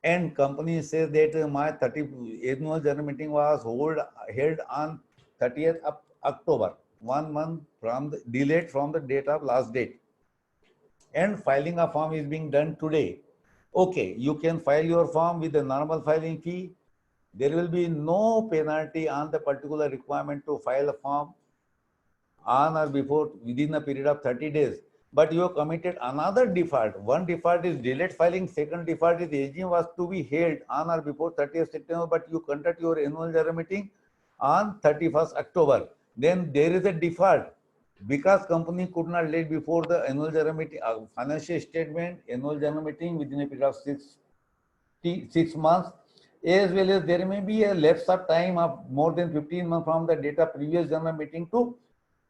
and company says that my 30th annual general meeting was held on 30th of October, 1 month from the delayed from the date of last date, and filing a form is being done today. Okay, you can file your form with the normal filing fee. There will be no penalty on the particular requirement to file a form on or before within a period of 30 days. But you have committed another default. One default is delayed filing. Second default is AGM was to be held on or before 30th September, but you conduct your annual general meeting on 31st October. Then there is a default because company could not late before the annual general meeting, financial statement, annual general meeting within a period of 6 months, as well as there may be a lapse of time of more than 15 months from the date of previous general meeting to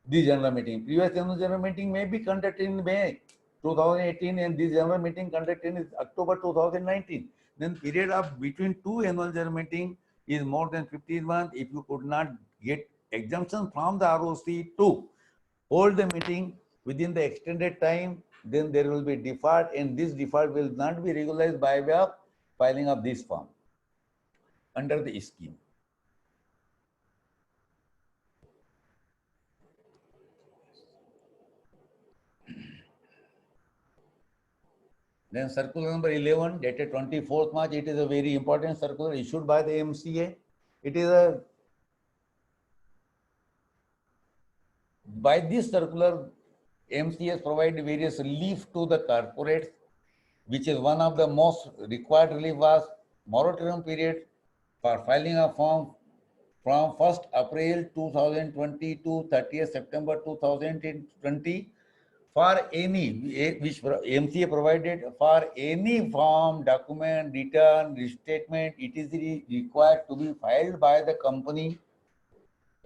the general meeting. Previous annual general meeting may be conducted in May 2018 and this general meeting conducted in October 2019. Then period of between two annual general meeting is more than 15 months. If you could not get exemption from the ROC to hold the meeting within the extended time, then there will be default, and this default will not be regularized by way of filing of this form under the scheme. Then circular number 11 dated 24th March, it is a very important circular issued by the MCA. It is by this circular, MCA has provided various relief to the corporates, which is one of the most required relief was moratorium period for filing a form from 1st April 2020 to 30th September 2020 for any, which MCA provided for any form, document, return, restatement, it is required to be filed by the company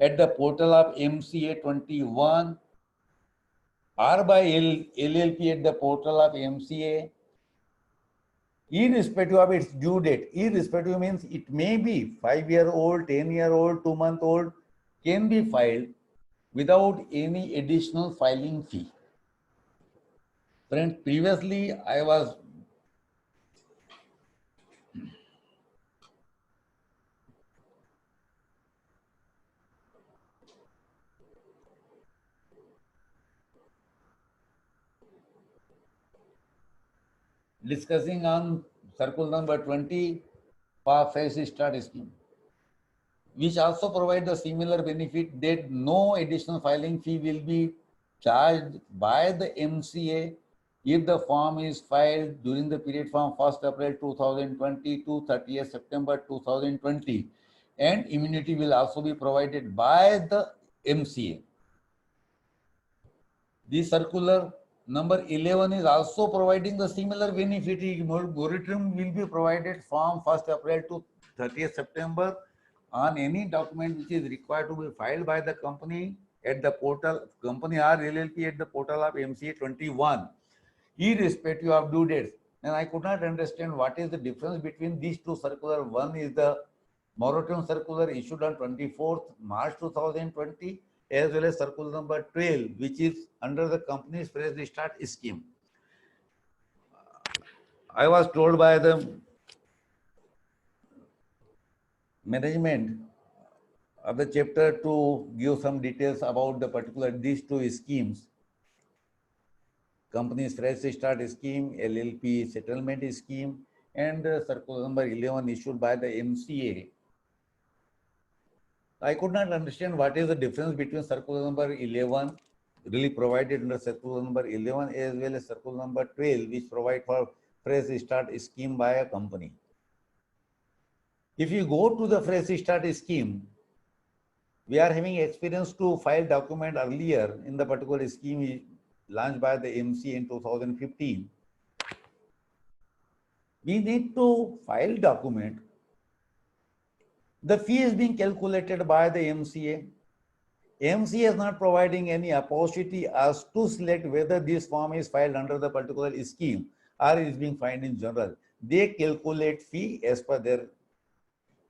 at the portal of MCA 21 or by LLP at the portal of MCA, irrespective of its due date. Irrespective means it may be 5-year-old, 10-year-old, 2-month-old, can be filed without any additional filing fee. Friends, previously I was discussing on circular number 20 for fresh start scheme, which also provide the similar benefit that no additional filing fee will be charged by the MCA if the form is filed during the period from 1st April 2020 to 30th September 2020, and immunity will also be provided by the MCA. The circular number 11 is also providing the similar benefit. Moratorium will be provided from 1st April to 30th September on any document which is required to be filed by the company at the portal, company or LLP at the portal of MCA 21, irrespective of due dates. And I could not understand what is the difference between these two circular. One is the moratorium circular issued on 24th March 2020, as well as circular number 12, which is under the company's fresh start scheme. I was told by the management of the chapter to give some details about the particular these two schemes. Company's fresh start scheme, LLP settlement scheme, and circular number 11 issued by the MCA. I could not understand what is the difference between circular number 11 really provided under circular number 11 as well as circular number 12, which provide for fresh start scheme by a company. If you go to the fresh start scheme, we are having experience to file document earlier in the particular scheme launched by the MC in 2015. We need to file document. The fee is being calculated by the MCA. MCA is not providing any opportunity as to select whether this form is filed under the particular scheme or is being filed in general. They calculate fee as per their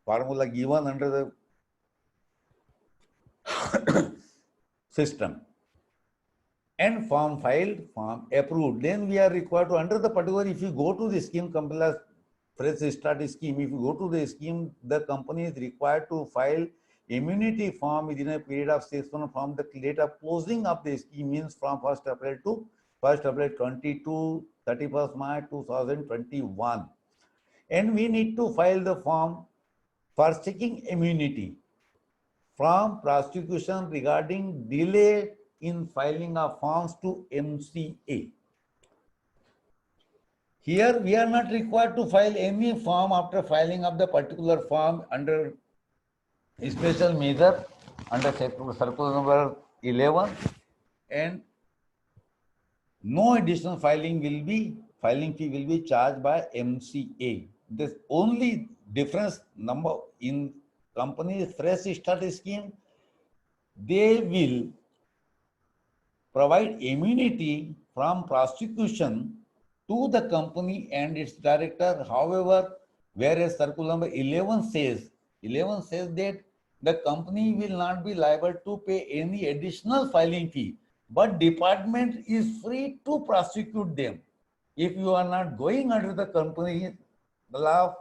formula given under the system. And form filed, form approved. Then we are required to, under the particular, if you go to the scheme company, fresh start scheme, if you go to the scheme, the company is required to file immunity form within a period of 6 months from the date of closing of the scheme, means from 1st April to 1st April 22, 31st March 2021. And we need to file the form for seeking immunity from prosecution regarding delay in filing of forms to MCA. Here we are not required to file any form after filing of the particular form under special measure under circular number 11, and no additional filing fee will be charged by MCA. This only difference number in company's fresh start scheme, they will provide immunity from prosecution to the company and its director. However, whereas circular number 11 says that the company will not be liable to pay any additional filing fee, but department is free to prosecute them. If you are not going under the company law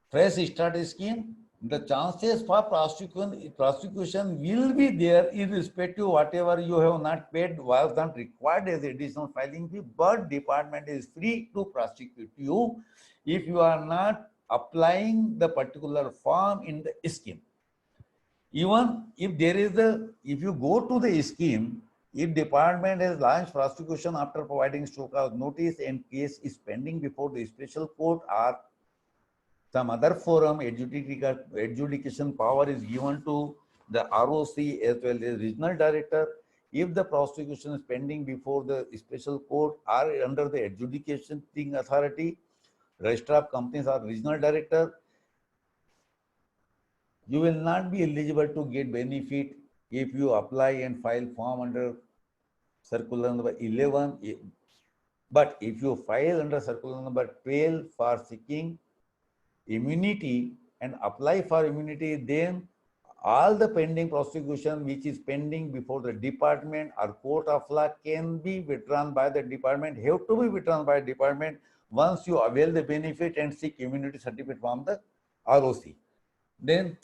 fresh start scheme, the chances for prosecution will be there irrespective whatever you have not paid was not required as additional filing fee, but department is free to prosecute you if you are not applying the particular form in the scheme. Even if there is if you go to the scheme, if department has launched prosecution after providing show cause notice and case is pending before the special court or some other forum, adjudication power is given to the ROC as well as regional director. If the prosecution is pending before the special court or under the adjudication authority, registrar of companies or regional director, you will not be eligible to get benefit if you apply and file form under circular number 11. But if you file under circular number 12 for seeking immunity and apply for immunity, then all the pending prosecution which is pending before the department or court of law can be withdrawn by the department, have to be withdrawn by department once you avail the benefit and seek immunity certificate from the ROC. Then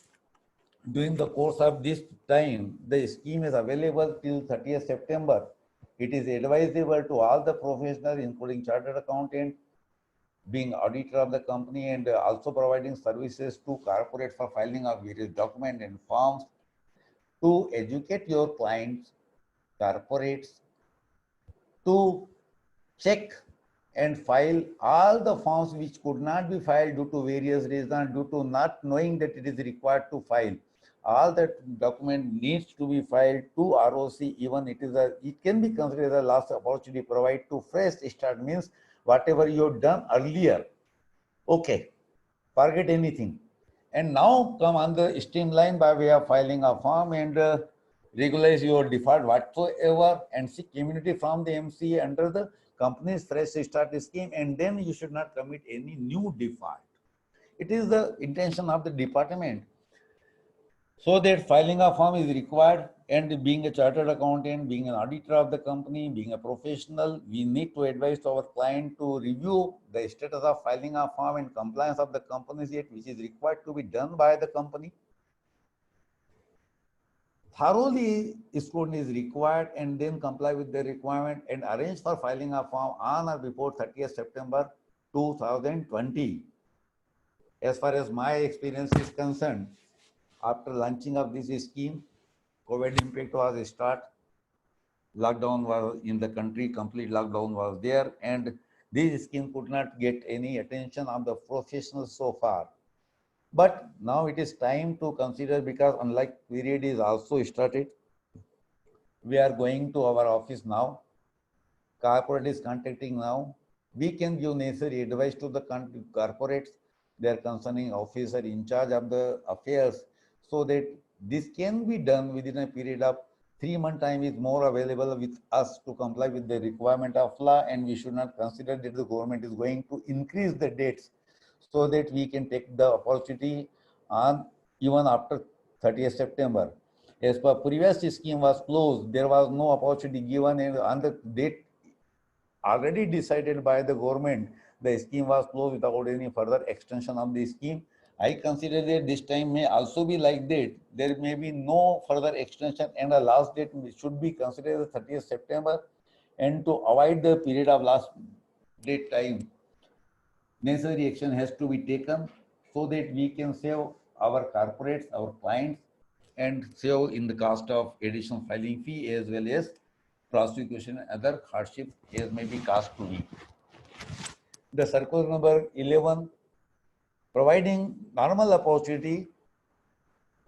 during the course of this time, the scheme is available till 30th September. It is advisable to all the professionals, including chartered accountant, being auditor of the company, and also providing services to corporate for filing of various documents and forms, to educate your clients, corporates, to check and file all the forms which could not be filed due to various reasons, due to not knowing that it is required to file. All that document needs to be filed to ROC. Even it can be considered as a last opportunity provide to fresh start, means whatever you have done earlier, okay, forget anything, and now come on the streamline by way of filing a form and regularize your default whatsoever and seek immunity from the MCA under the company's fresh start scheme, and then you should not commit any new default. It is the intention of the department. So that filing a form is required, and being a chartered accountant, being an auditor of the company, being a professional, we need to advise our client to review the status of filing a form and compliance of the company's yet, which is required to be done by the company. Thoroughly scrutiny is required and then comply with the requirement and arrange for filing a form on or before 30th September 2020. As far as my experience is concerned, after launching of this scheme, COVID impact was start. Lockdown was in the country, complete lockdown was there, and this scheme could not get any attention of the professionals so far. But now it is time to consider, because unlike period is also started. We are going to our office now. Corporate is contacting now. We can give necessary advice to the corporates, their concerning officer in charge of the affairs, so that this can be done within a period of 3 month time is more available with us to comply with the requirement of law, and we should not consider that the government is going to increase the dates so that we can take the opportunity on even after 30th September. As per previous scheme was closed, there was no opportunity given, and on the date already decided by the government, the scheme was closed without any further extension of the scheme. I consider that this time may also be like that. There may be no further extension, and the last date should be considered the 30th September. And to avoid the period of last date time, necessary action has to be taken so that we can save our corporates, our clients, and save in the cost of additional filing fee as well as prosecution and other hardship as may be cost to me. The circular number 11 providing normal opportunity.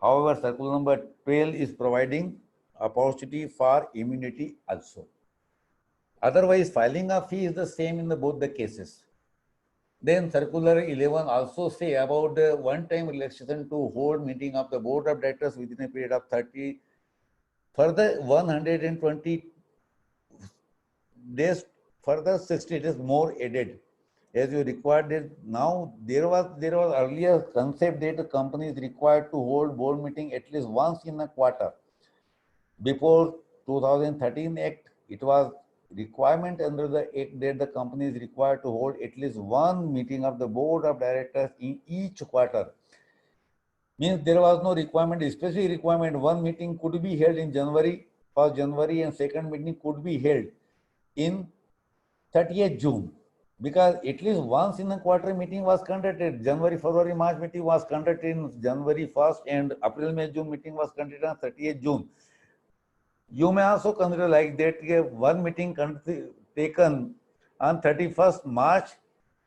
However, circular number 12 is providing opportunity for immunity also. Otherwise, filing a fee is the same in both the cases. Then circular 11 also say about the one-time relaxation to hold meeting of the board of directors within a period of 30, further 120 days, further 60 days more added. As you required it now, there was earlier concept that the company is required to hold board meeting at least once in a quarter. Before 2013 Act, it was requirement under the Act that the company is required to hold at least one meeting of the board of directors in each quarter. Means there was no requirement, especially requirement one meeting could be held in January, 1st January, and second meeting could be held in 30th June. Because at least once in a quarter meeting was conducted. January, February, March meeting was conducted in January 1st, and April, May, June meeting was conducted on 30th June. You may also consider like that one meeting taken on 31st March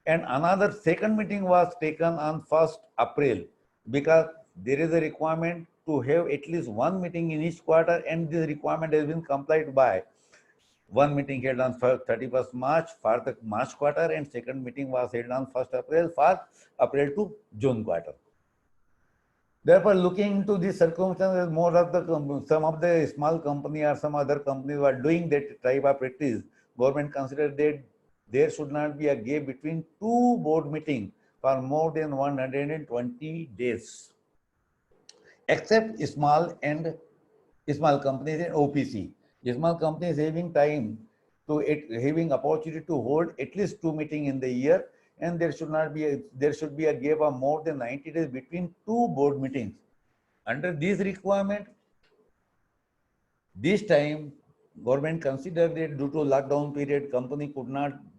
and another second meeting was taken on 1st April, because there is a requirement to have at least one meeting in each quarter, and this requirement has been complied by. One meeting held on 31st March for the March quarter, and second meeting was held on 1st April for April to June quarter. Therefore, looking into these circumstances, more of the some of the small company or some other companies were doing that type of practice. Government considered that there should not be a gap between two board meetings for more than 120 days, except small companies and OPC. Small companies having time to having opportunity to hold at least two meetings in the year, and there should be a gap of more than 90 days between two board meetings. Under this requirement, this time government considered that due to lockdown period, company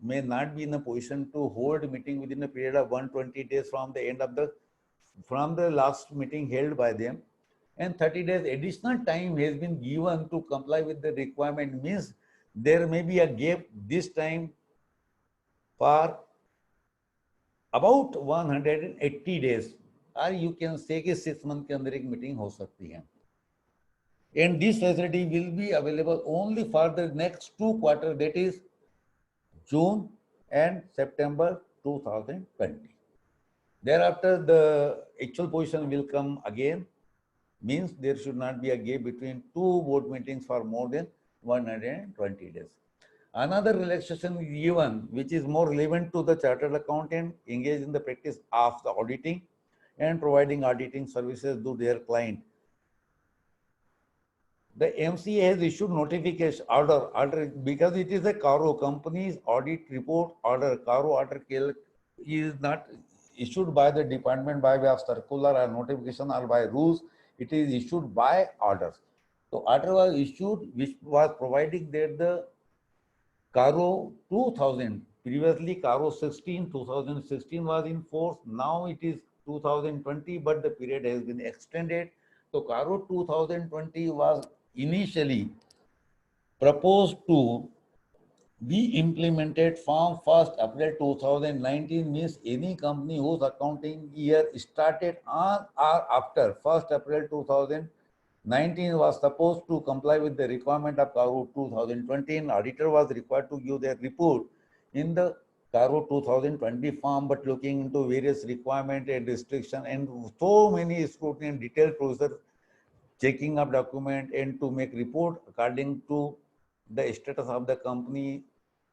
may not be in a position to hold meeting within a period of 120 days from the last meeting held by them, and 30 days additional time has been given to comply with the requirement. Means there may be a gap this time for about 180 days, or you can say कि 6 month के अंदर एक meeting हो सकती है. And this facility will be available only for the next 2 quarters, that is June and September 2020. Thereafter, the actual position will come again. Means there should not be a gap between two board meetings for more than 120 days. Another relaxation is given, which is more relevant to the chartered accountant engaged in the practice of the auditing and providing auditing services to their client. the MCA has issued notification order because it is a Caro company's audit report order. Caro order is not issued by the department by way of circular or notification or by rules. It is issued by orders. So order was issued which was providing that the Caro 2000, previously Caro 16, 2016 was in force. Now it is 2020, but the period has been extended. So Caro 2020 was initially proposed to be implemented from 1st April 2019, means any company whose accounting year started on or after 1st April 2019 was supposed to comply with the requirement of Caro 2020, and auditor was required to give their report in the Caro 2020 form, but looking into various requirements and restrictions and so many scrutiny and detailed procedure, checking of document and to make report according to the status of the company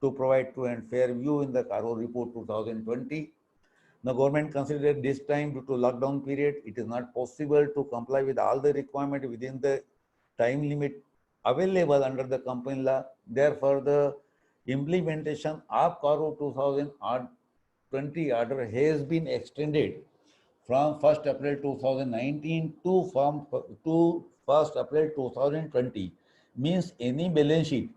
to provide true and fair view in the Caro report 2020. The government considered this time due to lockdown period, it is not possible to comply with all the requirement within the time limit available under the company law. Therefore, the implementation of Caro 2020 order has been extended from 1st April 2019 to 1st April 2020. Means any balance sheet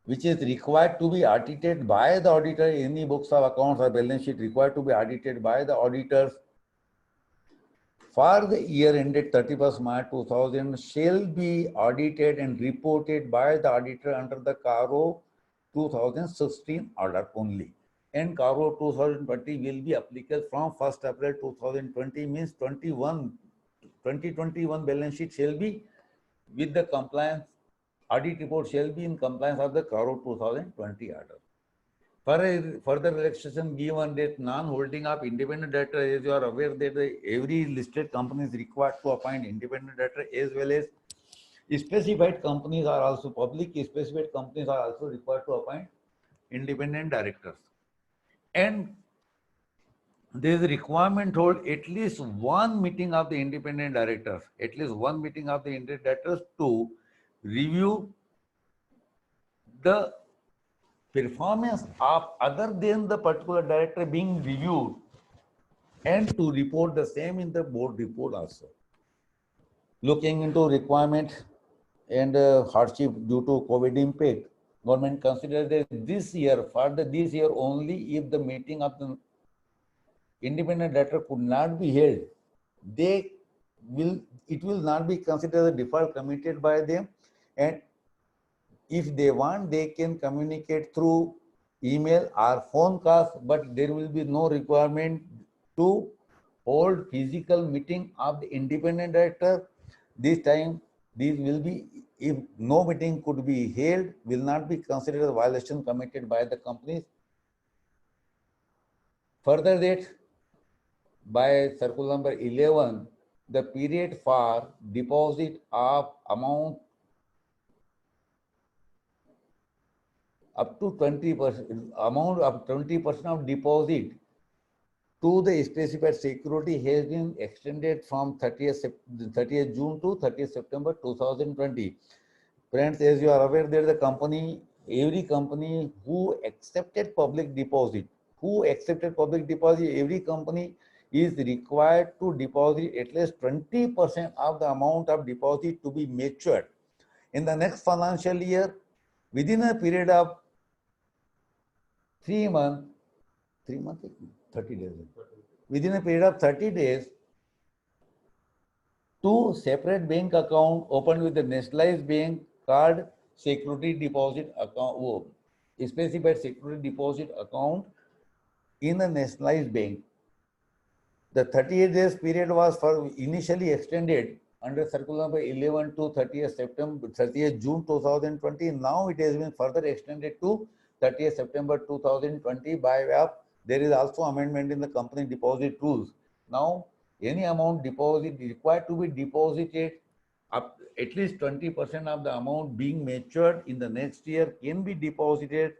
which is required to be audited by the auditor, any books of accounts or balance sheet required to be audited by the auditors for the year ended 31st March 2000 shall be audited and reported by the auditor under the Caro 2016 order only. And Caro 2020 will be applicable from 1st April 2020, means 2021 balance sheet shall be with the compliance, audit report shall be in compliance of the Caro 2020 order. Further relaxation given that non-holding of independent director, as you are aware that every listed company is required to appoint independent director, as well as specified companies are also public, specified companies are also required to appoint independent directors. And there is a requirement to hold at least one meeting of the independent directors, to review the performance of other than the particular director being reviewed and to report the same in the board report also. Looking into requirement and hardship due to COVID impact, government considers that this year only, if the meeting of the independent director could not be held, it will not be considered a default committed by them, and if they want, they can communicate through email or phone calls, but there will be no requirement to hold physical meeting of the independent director. This time, these will be, if no meeting could be held, will not be considered a violation committed by the companies. Further that, by circular number 11, the period for deposit of amount up to 20%, amount of 20% of deposit to the specified security has been extended from 30th June to 30th September 2020. Friends, as you are aware that the company, every company who accepted public deposit, every company is required to deposit at least 20% of the amount of deposit to be matured in the next financial year within a period of 3 months, 30 days. Within a period of 30 days, two separate bank account opened with the nationalized bank card security deposit account, specified security deposit account in a nationalized bank. The 38 days period was initially extended under circular number 11 to 30th June 2020. Now it has been further extended to 30th September 2020 by way of, there is also amendment in the company deposit rules. Now, any amount deposit required to be deposited up at least 20% of the amount being matured in the next year can be deposited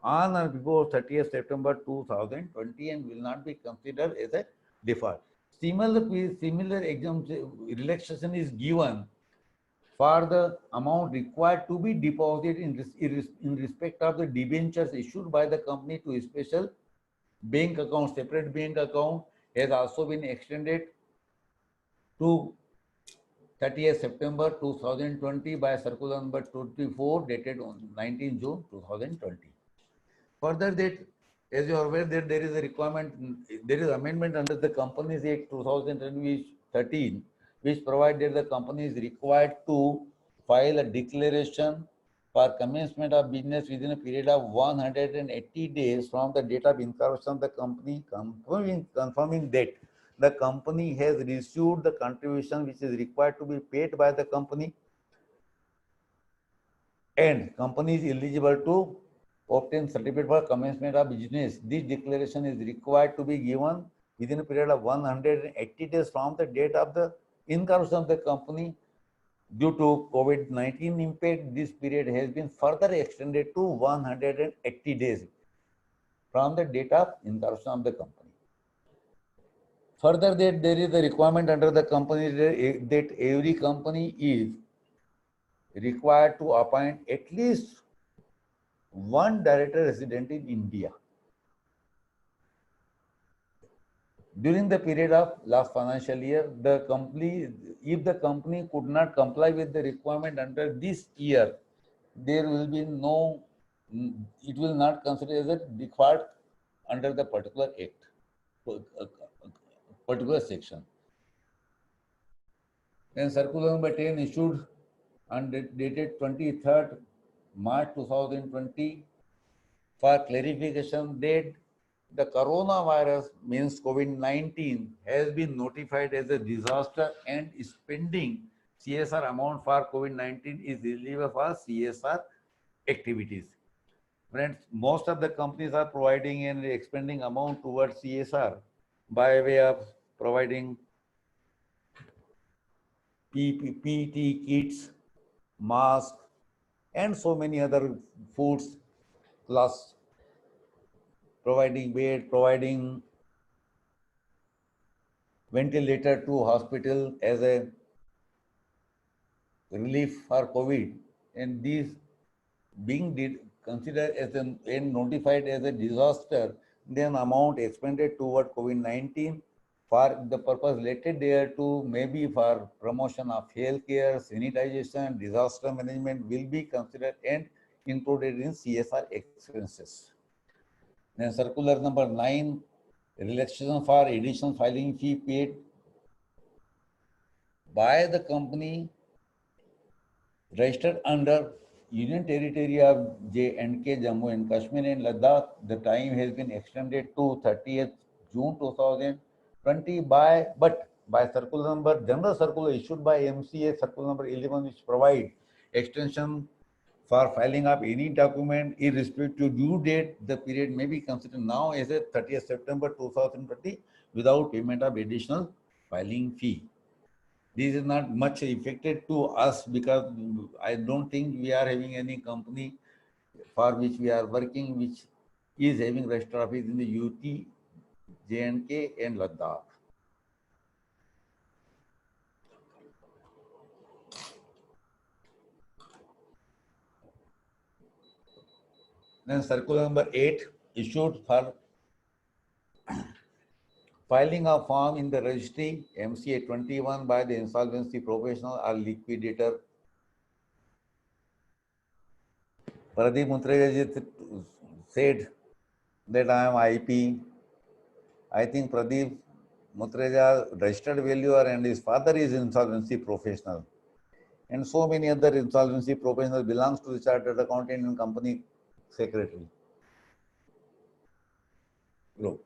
on or before 30th September 2020 and will not be considered as a default. Similar exemption relaxation is given for the amount required to be deposited in respect of the debentures issued by the company to a special bank account. Separate bank account has also been extended to 30th September 2020 by circular number 24 dated on 19 June 2020. Further, that as you are aware that there is a requirement, there is amendment under the Companies Act 2013, which provided the company is required to file a declaration for commencement of business within a period of 180 days from the date of incorporation of the company, confirming that the company has received the contribution which is required to be paid by the company, and company is eligible to obtain certificate for commencement of business. This declaration is required to be given within a period of 180 days from the date of the incorporation of the company. Due to COVID-19 impact, this period has been further extended to 180 days from the date of incorporation of the company. Further, that there is a requirement under the company that every company is required to appoint at least one director resident in India. During the period of last financial year, if the company could not comply with the requirement under this year, there will be no, it will not consider as a default under the particular act, particular section. Then circular number 10 issued on dated 23rd March 2020 for clarification that the coronavirus means COVID-19 has been notified as a disaster and spending CSR amount for COVID-19 is eligible for CSR activities. Friends, most of the companies are providing and expending amount towards CSR by way of providing PPE kits, masks, and so many other foods, plus providing bed, providing ventilator to hospital as a relief for COVID, and these being considered as and notified as a disaster, then amount expended toward COVID-19 for the purpose related there to maybe for promotion of healthcare, sanitization, disaster management will be considered and included in CSR expenses. Then circular number 9, relaxation for additional filing fee paid by the company registered under Union Territory of J&K, Jammu and Kashmir and Ladakh. The time has been extended to 30th June 2020 by circular number, general circular issued by MCA, circular number 11, which provide extension for filing of any document irrespective to due date. The period may be considered now as a 30th September 2020 without payment of additional filing fee. This is not much affected to us because I don't think we are having any company for which we are working which is having registered office in the UT, J&K and Ladakh. Then circular number 8 issued for filing a form in the registry MCA 21 by the insolvency professional or liquidator. Pradeep Mutreja said that I am IP. I think Pradeep Mutreja registered valuer and his father is insolvency professional. And so many other insolvency professionals belongs to the chartered accountant and company secretary group.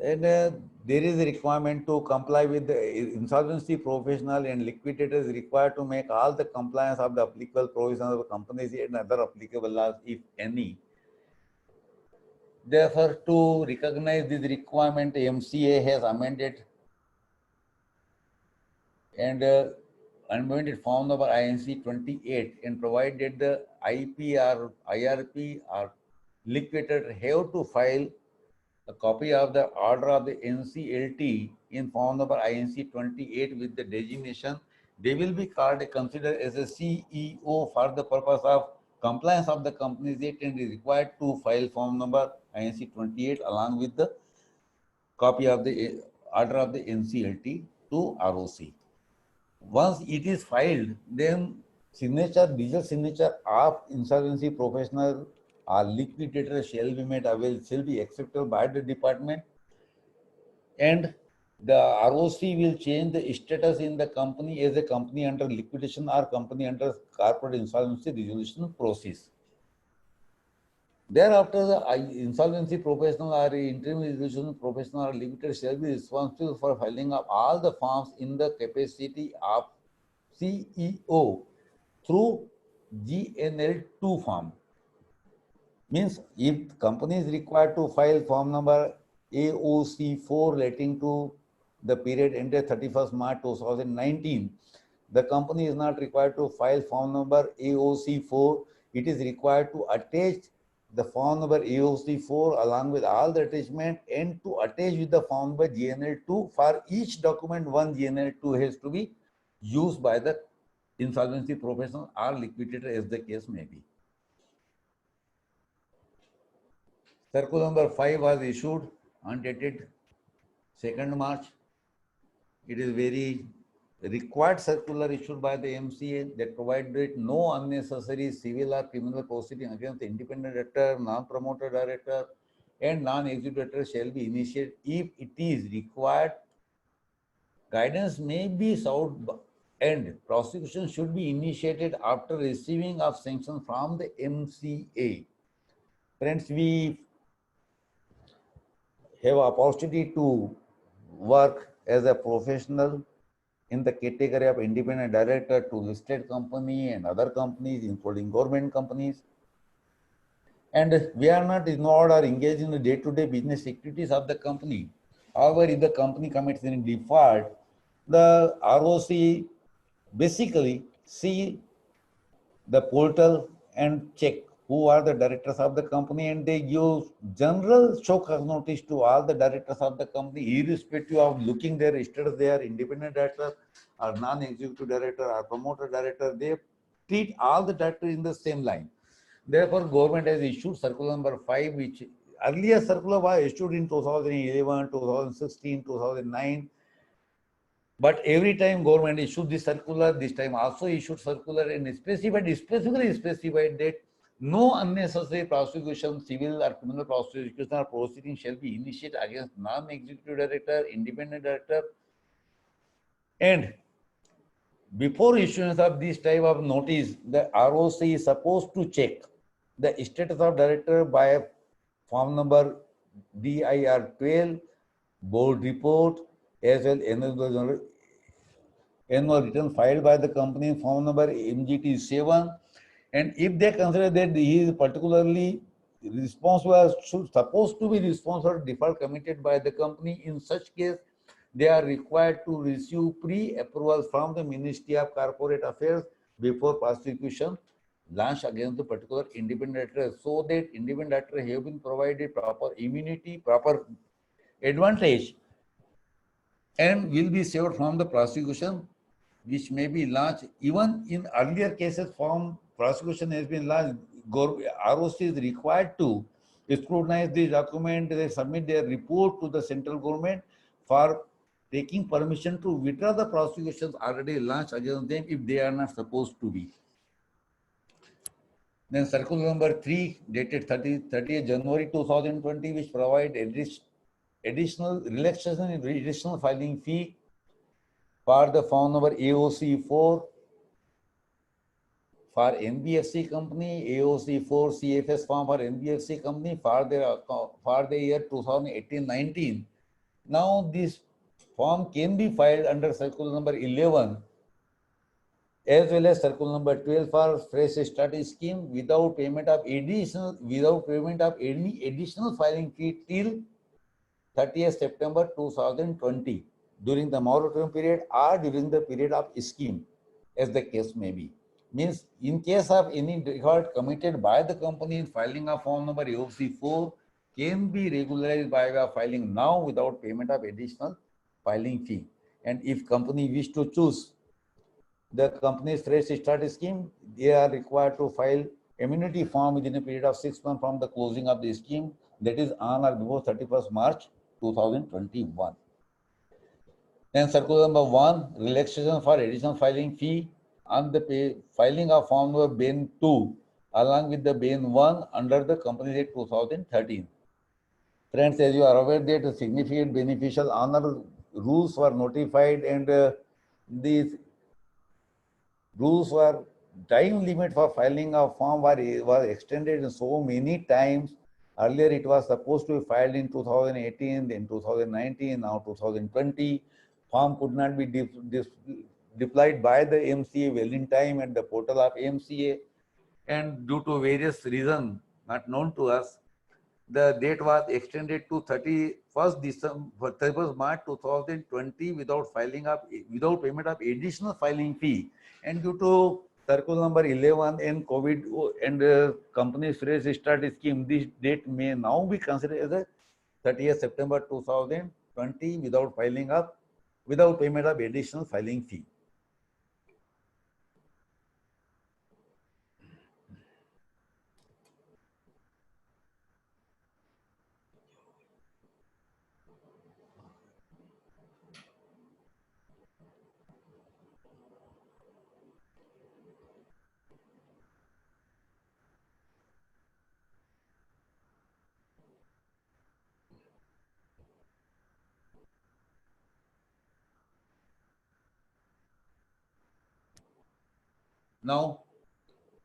And there is a requirement to comply with the insolvency professional and liquidators required to make all the compliance of the applicable provisions of the Companies and other applicable laws, if any. Therefore, to recognize this requirement, MCA has amended and amended form number INC 28 and provided the IP or IRP or liquidator have to file a copy of the order of the NCLT in form number INC 28 with the designation, they will be considered as a CEO for the purpose of compliance of the Companies Act and is required to file form number INC 28 along with the copy of the order of the NCLT to ROC. Once it is filed, then digital signature of insolvency professional or liquidator shall be made available, shall be acceptable by the department, and the ROC will change the status in the company as a company under liquidation or company under corporate insolvency resolution process. Thereafter, the insolvency professional or interim resolution professional or liquidator shall be responsible for filing of all the forms in the capacity of CEO through GNL2 form. Means if company is required to file form number AOC4 relating to the period ended 31st March 2019, the company is not required to file form number AOC4. It is required to attach the form number AOC4 along with all the attachment and to attach with the form number GNL2. For each document, one GNL2 has to be used by the insolvency professional or liquidator as the case may be. Circular number 5 was issued on dated 2nd March. It is very required circular issued by the MCA that provided no unnecessary civil or criminal proceeding against the independent director, non-promoter director, and non-executive director shall be initiated if it is required. Guidance may be sought and prosecution should be initiated after receiving of sanction from the MCA. Friends, we have opportunity to work as a professional in the category of independent director to listed company and other companies, including government companies. And we are not involved or engaged in the day-to-day business activities of the company. However, if the company commits any default, the ROC basically see the portal and check who are the directors of the company, and they give general show cause notice to all the directors of the company, irrespective of looking their status, they are independent director or non-executive director or promoter director. They treat all the directors in the same line. Therefore, government has issued circular number 5, which earlier circular was issued in 2011, 2016, 2009. But every time government issued this circular, this time also issued circular and specifically specified that no unnecessary prosecution, civil or criminal prosecution or proceeding shall be initiated against non-executive director, independent director. And before issuance of this type of notice, the ROC is supposed to check the status of director by form number DIR 12, board report, as well as annual return filed by the company in form number MGT 7. And if they consider that he is particularly responsible, supposed to be responsible for default committed by the company, in such case, they are required to receive pre-approval from the Ministry of Corporate Affairs before prosecution launched against the particular independent director, so that independent director have been provided proper immunity, proper advantage, and will be saved from the prosecution which may be launched. Even in earlier cases, from prosecution has been launched, ROC is required to scrutinize the document, they submit their report to the central government for taking permission to withdraw the prosecutions already launched against them if they are not supposed to be. Then circular number 3 dated 30th January 2020, which provide additional relaxation in additional filing fee for the form number AOC4 for NBFC company, AOC4 CFS form for NBFC company for the year 2018-19. Now this form can be filed under circular number 11 as well as circular number 12 for fresh start scheme without payment of any additional filing fee till 30th September 2020 during the moratorium period or during the period of scheme, as the case may be. Means in case of any default committed by the company in filing a form number AOC4, can be regularized by way of filing now without payment of additional filing fee. And if company wish to choose the company's fresh start scheme, they are required to file amenity form within a period of 6 months from the closing of the scheme, that is on or before 31st March 2021. Then circular number 1, relaxation for additional filing fee on the filing of form number BAN 2 along with the BAN 1 under the Companies Act 2013. Friends, as you are aware that significant beneficial owner rules were notified, and these rules were time limit for filing of form was extended so many times. Earlier it was supposed to be filed in 2018, then 2019, now 2020. Form could not be deployed by the MCA well in time at the portal of MCA, and due to various reasons not known to us, the date was extended to 31st March 2020 without payment of additional filing fee. And due to circular number 11 and COVID and company's fresh start scheme, this date may now be considered as a 30th September 2020 without payment of additional filing fee. Now,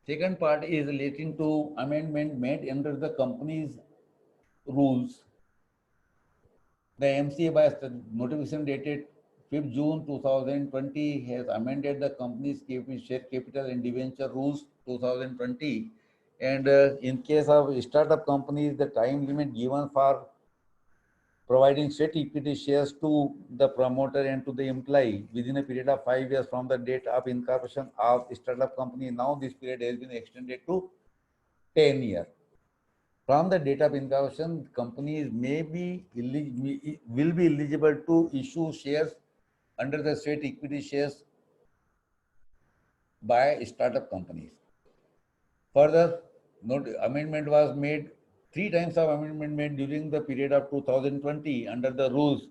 second part is relating to amendment made under the company's rules. The MCA by notification dated 5th June 2020 has amended the company's share capital and debenture rules 2020. And in case of startup companies, the time limit given for providing sweat equity shares to the promoter and to the employee within a period of 5 years from the date of incorporation of startup company. Now this period has been extended to 10 years. From the date of incorporation, companies will be eligible to issue shares under the sweat equity shares by startup companies. Further, amendment was made, 3 times of amendment made during the period of 2020 under the rules.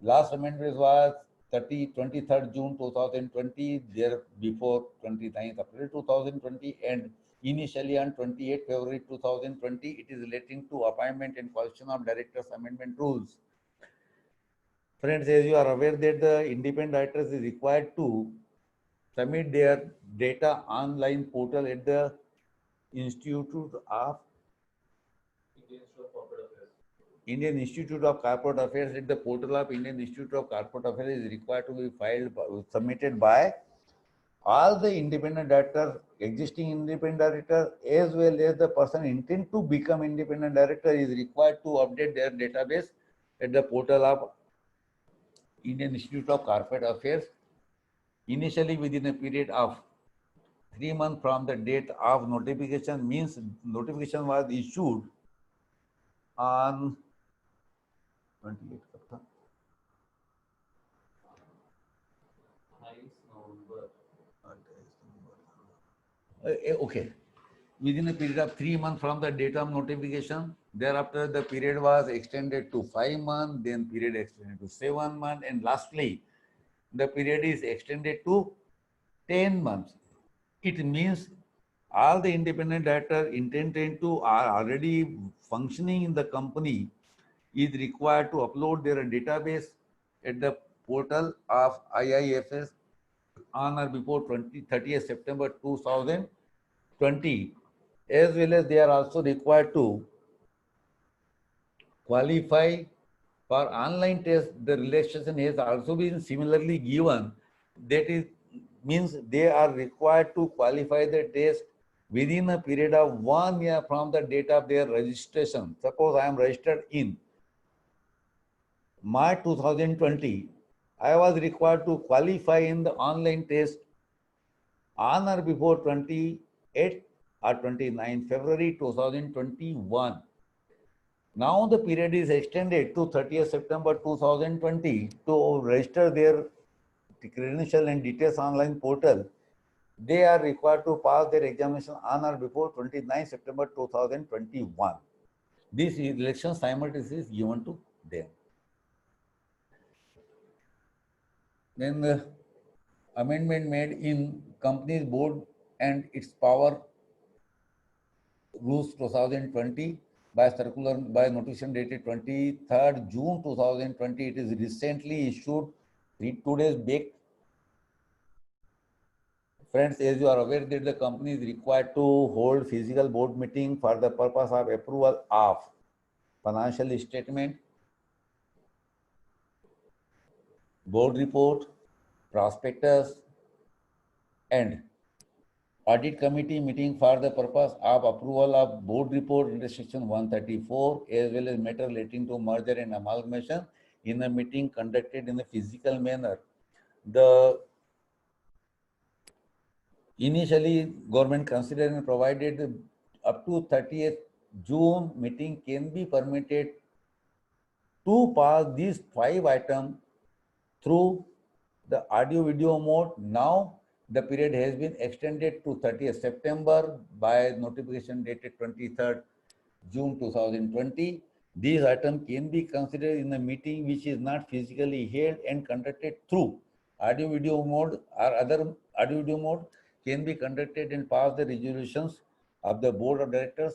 Last amendment was 23rd June 2020, there before 29th April 2020, and initially on 28th February 2020, it is relating to appointment and qualification of directors amendment rules. Friends, as you are aware that the independent directors is required to submit their data online portal at the Indian Institute of Corporate Affairs. At the portal of Indian Institute of Corporate Affairs is required to be submitted by all the independent directors, existing independent director, as well as the person intent to become independent director is required to update their database at the portal of Indian Institute of Corporate Affairs, initially within a period of 3 months from the date of notification. Means notification was issued on 28th okay, within a period of 3 months from the date of notification. Thereafter, the period was extended to 5 months, then period extended to 7 months, and lastly, the period is extended to 10 months. It means all the independent directors intended to are already functioning in the company is required to upload their database at the portal of IIFS on or before 30th September 2020, as well as they are also required to qualify for online test. The relaxation has also been similarly given. That is means they are required to qualify the test within a period of 1 year from the date of their registration. Suppose I am registered in March 2020, I was required to qualify in the online test on or before 28 or 29 February 2021. Now the period is extended to 30th September 2020 to register their credential and details online portal. They are required to pass their examination on or before 29 September 2021. This election simultaneously is given to them. Then the amendment made in company's board and its power rules 2020 by circular by notification dated 23rd June 2020. It is recently issued 2 days back. Friends, as you are aware that the company is required to hold physical board meeting for the purpose of approval of financial statement, board report, prospectus, and audit committee meeting for the purpose of approval of board report under section 134 as well as matter relating to merger and amalgamation in a meeting conducted in a physical manner. The initially government considered and provided up to 30th June meeting can be permitted to pass these 5 items through the audio video mode. Now the period has been extended to 30th September by notification dated 23rd June 2020. These items can be considered in a meeting which is not physically held and conducted through audio video mode or other audio video mode can be conducted and pass the resolutions of the board of directors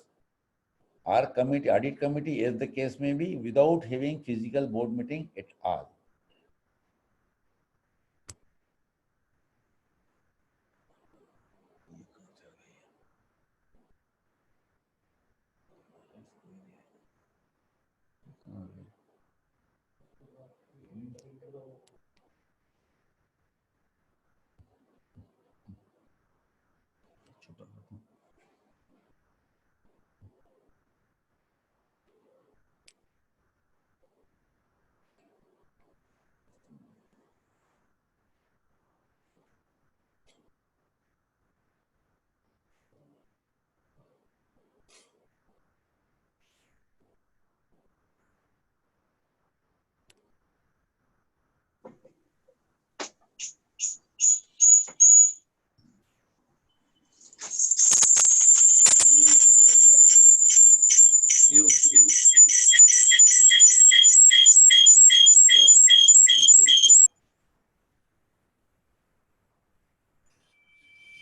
or committee, audit committee as the case may be, without having physical board meeting at all.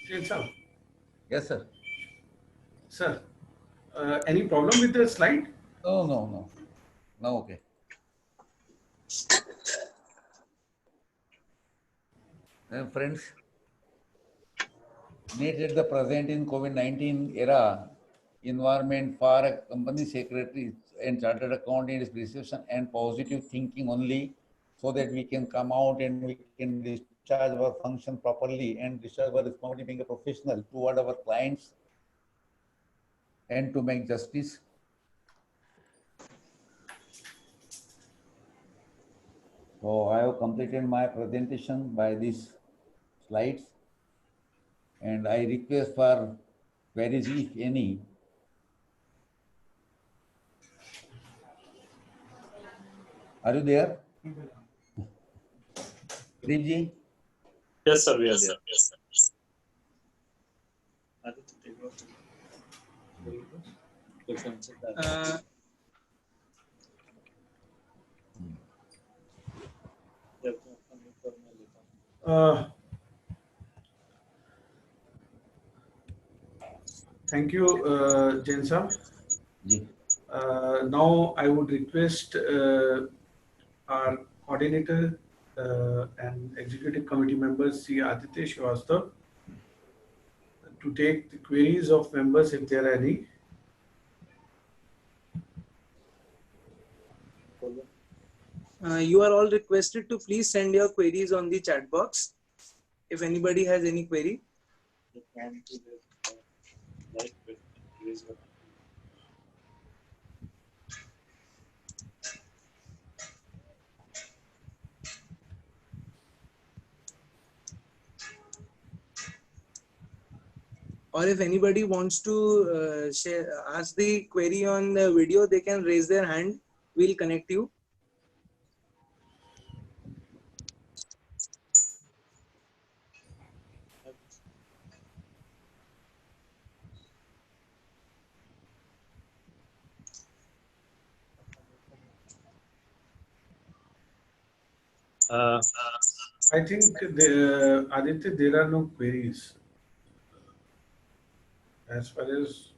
Jain sir. Yes, sir. Sir, any problem with the slide? No. No, okay. And friends, need at the present in COVID-19 era, environment for a company secretary and chartered accountant is precision and positive thinking only, so that we can come out and we can discharge our function properly and discharge our responsibility being a professional toward our clients and to make justice. So I have completed my presentation by these slides, and I request for queries if any. Are you there? Pradeep? Yes, sir, we are there. Thank you, Jain sir. Ji. Now I would request our coordinator and executive committee members, Sri Aditya Srivastava, to take the queries of members if there are any. You are all requested to please send your queries on the chat box. If anybody has any query. or if anybody wants to ask the query on the video, they can raise their hand. We'll connect you. I think Aditya, there are no queries. As far as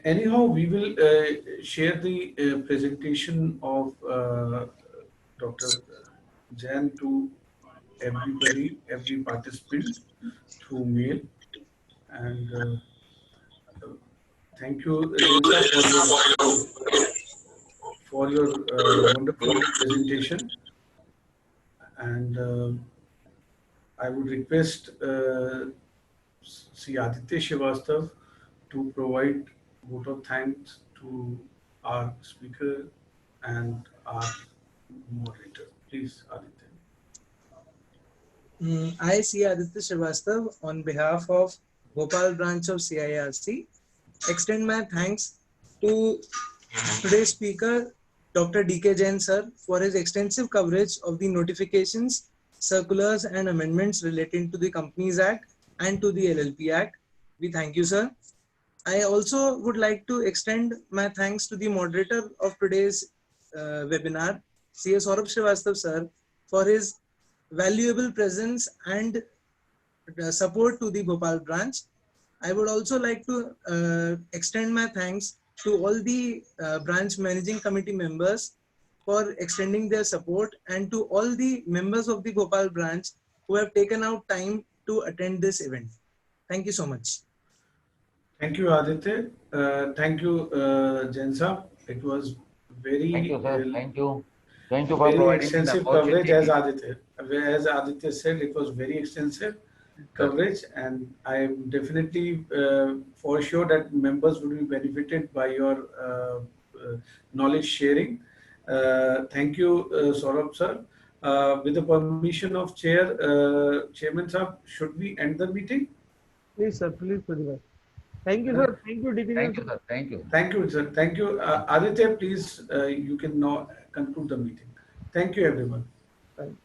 anyhow, we will share the presentation of Dr. Jain to everybody, every participant through mail. And thank you, Jain, for your wonderful presentation. And I would request Sri Aditya Srivastav to provide vote of thanks to our speaker and our moderator. Please, Aditya. I, C. Aditya Srivastav, on behalf of Bhopal branch of CIRC, extend my thanks to today's speaker, Dr. D.K. Jain sir, for his extensive coverage of the notifications, circulars and amendments relating to the Companies Act and to the LLP Act. We thank you, sir. I also would like to extend my thanks to the moderator of today's webinar, C.S. Saurabh Srivastav sir, for his valuable presence and support to the Bhopal branch. I would also like to extend my thanks to all the branch managing committee members for extending their support, and to all the members of the Bhopal branch who have taken out time to attend this event. Thank you so much. Thank you, Aditya. Thank you, Jain Saab. It was very Thank you, sir. Thank you. Thank you for very providing me the extensive coverage, opportunity. as Aditya said, it was very extensive coverage, and I am definitely for sure that members would be benefited by your knowledge sharing. Thank you, Saurabh sir. With the permission of Chairman Saab, should we end the meeting? Please, sir. Please, Pradip. Thank you, sir. Thank you, DK. Thank you, sir. Thank you. Thank you, sir. Thank you. Aditya, please, you can now conclude the meeting. Thank you, everyone. Thank you.